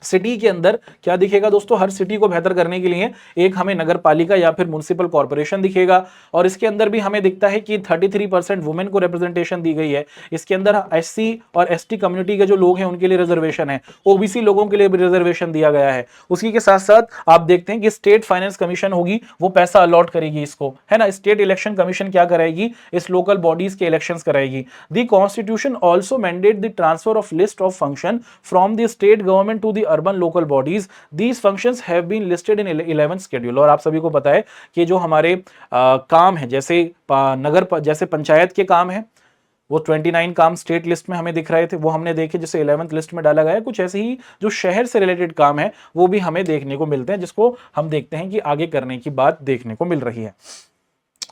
S1: सिटी के अंदर क्या दिखेगा दोस्तों, हर सिटी को बेहतर करने के लिए एक हमें नगर पालिका या फिर म्युनिसिपल कॉर्पोरेशन दिखेगा। और इसके अंदर भी हमें दिखता है कि 33% वुमेन को रिप्रेजेंटेशन दी गई है। इसके अंदर एससी और एसटी कम्युनिटी के जो लोग हैं उनके लिए रिजर्वेशन है, ओबीसी लोगों के लिए भी रिजर्वेशन दिया गया है। उसी के साथ साथ आप देखते हैं कि स्टेट फाइनेंस कमीशन होगी, वो पैसा अलॉट करेगी इसको, है ना। स्टेट इलेक्शन कमीशन क्या कराएगी, इस लोकल बॉडीज के इलेक्शन कराएगी। The constitution also mandate the transfer of list of function from the state government to the urban local bodies. These functions have been listed in 11th schedule. और आप सभी को पता है कि जो हमारे काम है, जैसे जैसे पंचायत के काम है, वो 29 काम स्टेट लिस्ट में हमें दिख रहे थे, वो हमने देखे जिसे 11th लिस्ट में डाला गया है। कुछ ऐसे ही जो शहर से रिलेटेड काम है वो भी हमें देखने को मिलते हैं, जिसको हम देखते हैं कि आगे करने की बात देखने को मिल रही है।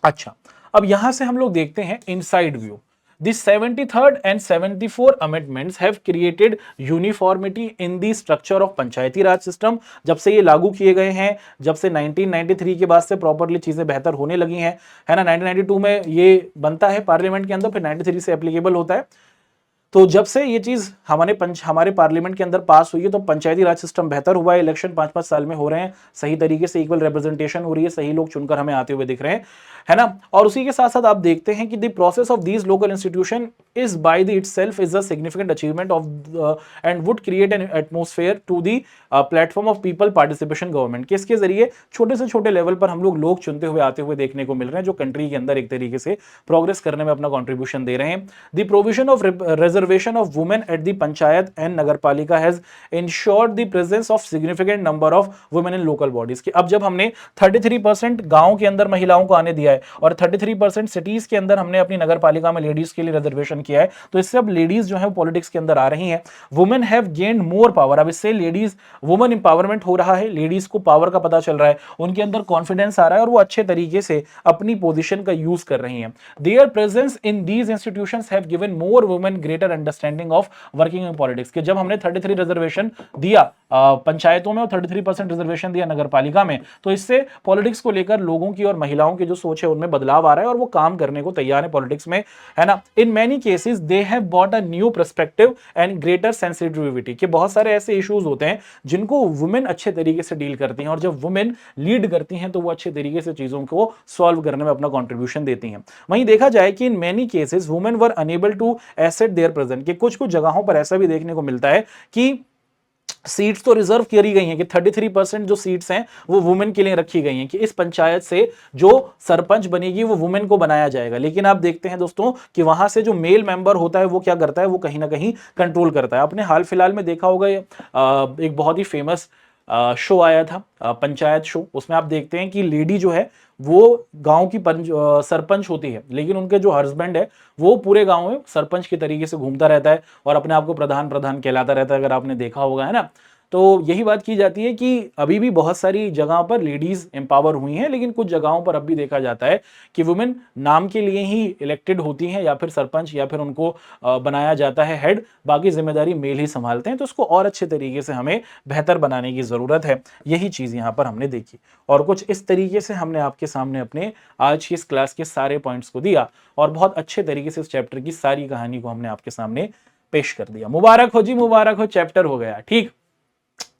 S1: अच्छा, अब यहां से हम लोग देखते हैं inside view. The 73rd and 74th amendments have created uniformity in the structure of Panchayati Raj system. जब से ये लागू किए गए हैं, जब से 1993 के बाद से प्रॉपरली चीजें बेहतर होने लगी हैं, है ना। 1992 में ये बनता है पार्लियामेंट के अंदर, फिर 93 से एप्लीकेबल होता है। तो जब से ये चीज हमारे पार्लियामेंट के अंदर पास हुई है तो पंचायती राज सिस्टम बेहतर हुआ है। इलेक्शन 5-5 साल में हो रहे हैं, सही तरीके से इक्वल रिप्रेजेंटेशन हो रही है, सही लोग चुनकर हमें आते हुए दिख रहे हैं, है ना। और उसी के साथ साथ आप देखते हैं कि the process of these local institution is by the itself is a significant achievement of and would create an atmosphere to the platform of people participation government, के इसके जरिए छोटे से छोटे लेवल पर हम लोग चुनते हुए आते हुए देखने को मिल रहे हैं, जो कंट्री के अंदर एक तरीके से प्रोग्रेस करने में अपना कॉन्ट्रीब्यूशन दे रहे हैं। The provision of reservation of women at the panchayat and nagarpalika has ensured the presence of significant number of women in local bodies, कि अब जब हमने 33% गांव के अंदर महिलाओं को आने दिया है और 33% सिटीज के अंदर हमने अपनी नगरपालिका में लेडीज के लिए रिजर्वेशन किया है, तो इससे अब लेडीज जो है पॉलिटिक्स के अंदर आ रही हैं। Women have gained more power, अब इससे लेडीज वुमेन इंपावरमेंट हो रहा है, लेडीज को पावर का पता चल रहा है, उनके अंदर कॉन्फिडेंस आ रहा है और वो अच्छे तरीके से अपनी पोजीशन का यूज कर रही हैं। There presence in these institutions have given more women greater understanding of working in politics, कि जब हमने 33 रिजर्वेशन दिया पंचायतों में और 33% रिजर्वेशन दिया नगरपालिका में, तो इससे पॉलिटिक्स को लेकर लोगों की और महिलाओं की जो सोच है उनमें बदलाव आ रहा है और वो काम करने को तैयार है पॉलिटिक्स में, है ना। इन many cases they have bought a new perspective and greater sensitivity, कि बहुत सारे ऐसे इश्यूज होते हैं जिनको वुमेन अच्छे तरीके से डील करती हैं और जब वुमेन लीड करती हैं तो वो अच्छे तरीके से चीजों को सॉल्व करने में अपना कॉन्ट्रीब्यूशन देती हैं। वहीं देखा जाए कि in many cases women were enable to assert their present, कि कुछ कुछ जगहों पर ऐसा भी देखने को मिलता है कि सीट्स तो रिजर्व करी गई हैं, कि 33% जो सीट्स हैं वो वुमेन के लिए रखी गई हैं, कि इस पंचायत से जो सरपंच बनेगी वो वुमेन को बनाया जाएगा। लेकिन आप देखते हैं दोस्तों कि वहां से जो मेल मेंबर होता है वो क्या करता है, वो कहीं ना कहीं कंट्रोल करता है। आपने हाल फिलहाल में देखा होगा एक बहुत ही फेमस शो आया था पंचायत शो, उसमें आप देखते हैं कि लेडी जो है वो गांव की सरपंच होती है, लेकिन उनके जो हस्बैंड है वो पूरे गांव में सरपंच के तरीके से घूमता रहता है और अपने आप को प्रधान प्रधान कहलाता रहता है, अगर आपने देखा होगा, है ना। तो यही बात की जाती है कि अभी भी बहुत सारी जगहों पर लेडीज एम्पावर हुई हैं, लेकिन कुछ जगहों पर अब भी देखा जाता है कि वुमेन नाम के लिए ही इलेक्टेड होती हैं या फिर सरपंच या फिर उनको बनाया जाता है हेड, बाकी जिम्मेदारी मेल ही संभालते हैं। तो इसको और अच्छे तरीके से हमें बेहतर बनाने की जरूरत है, यही चीज यहाँ पर हमने देखी और कुछ इस तरीके से हमने आपके सामने अपने आज की इस क्लास के सारे पॉइंट्स को दिया और बहुत अच्छे तरीके से इस चैप्टर की सारी कहानी को हमने आपके सामने पेश कर दिया। मुबारक हो जी, मुबारक हो, चैप्टर हो गया। ठीक,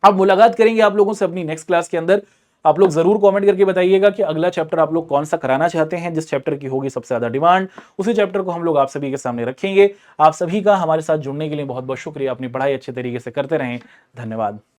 S1: अब मुलाकात करेंगे आप लोगों से अपनी नेक्स्ट क्लास के अंदर। आप लोग जरूर कमेंट करके बताइएगा कि अगला चैप्टर आप लोग कौन सा कराना चाहते हैं, जिस चैप्टर की होगी सबसे ज्यादा डिमांड उसी चैप्टर को हम लोग आप सभी के सामने रखेंगे। आप सभी का हमारे साथ जुड़ने के लिए बहुत बहुत शुक्रिया। अपनी पढ़ाई अच्छे तरीके से करते रहें। धन्यवाद।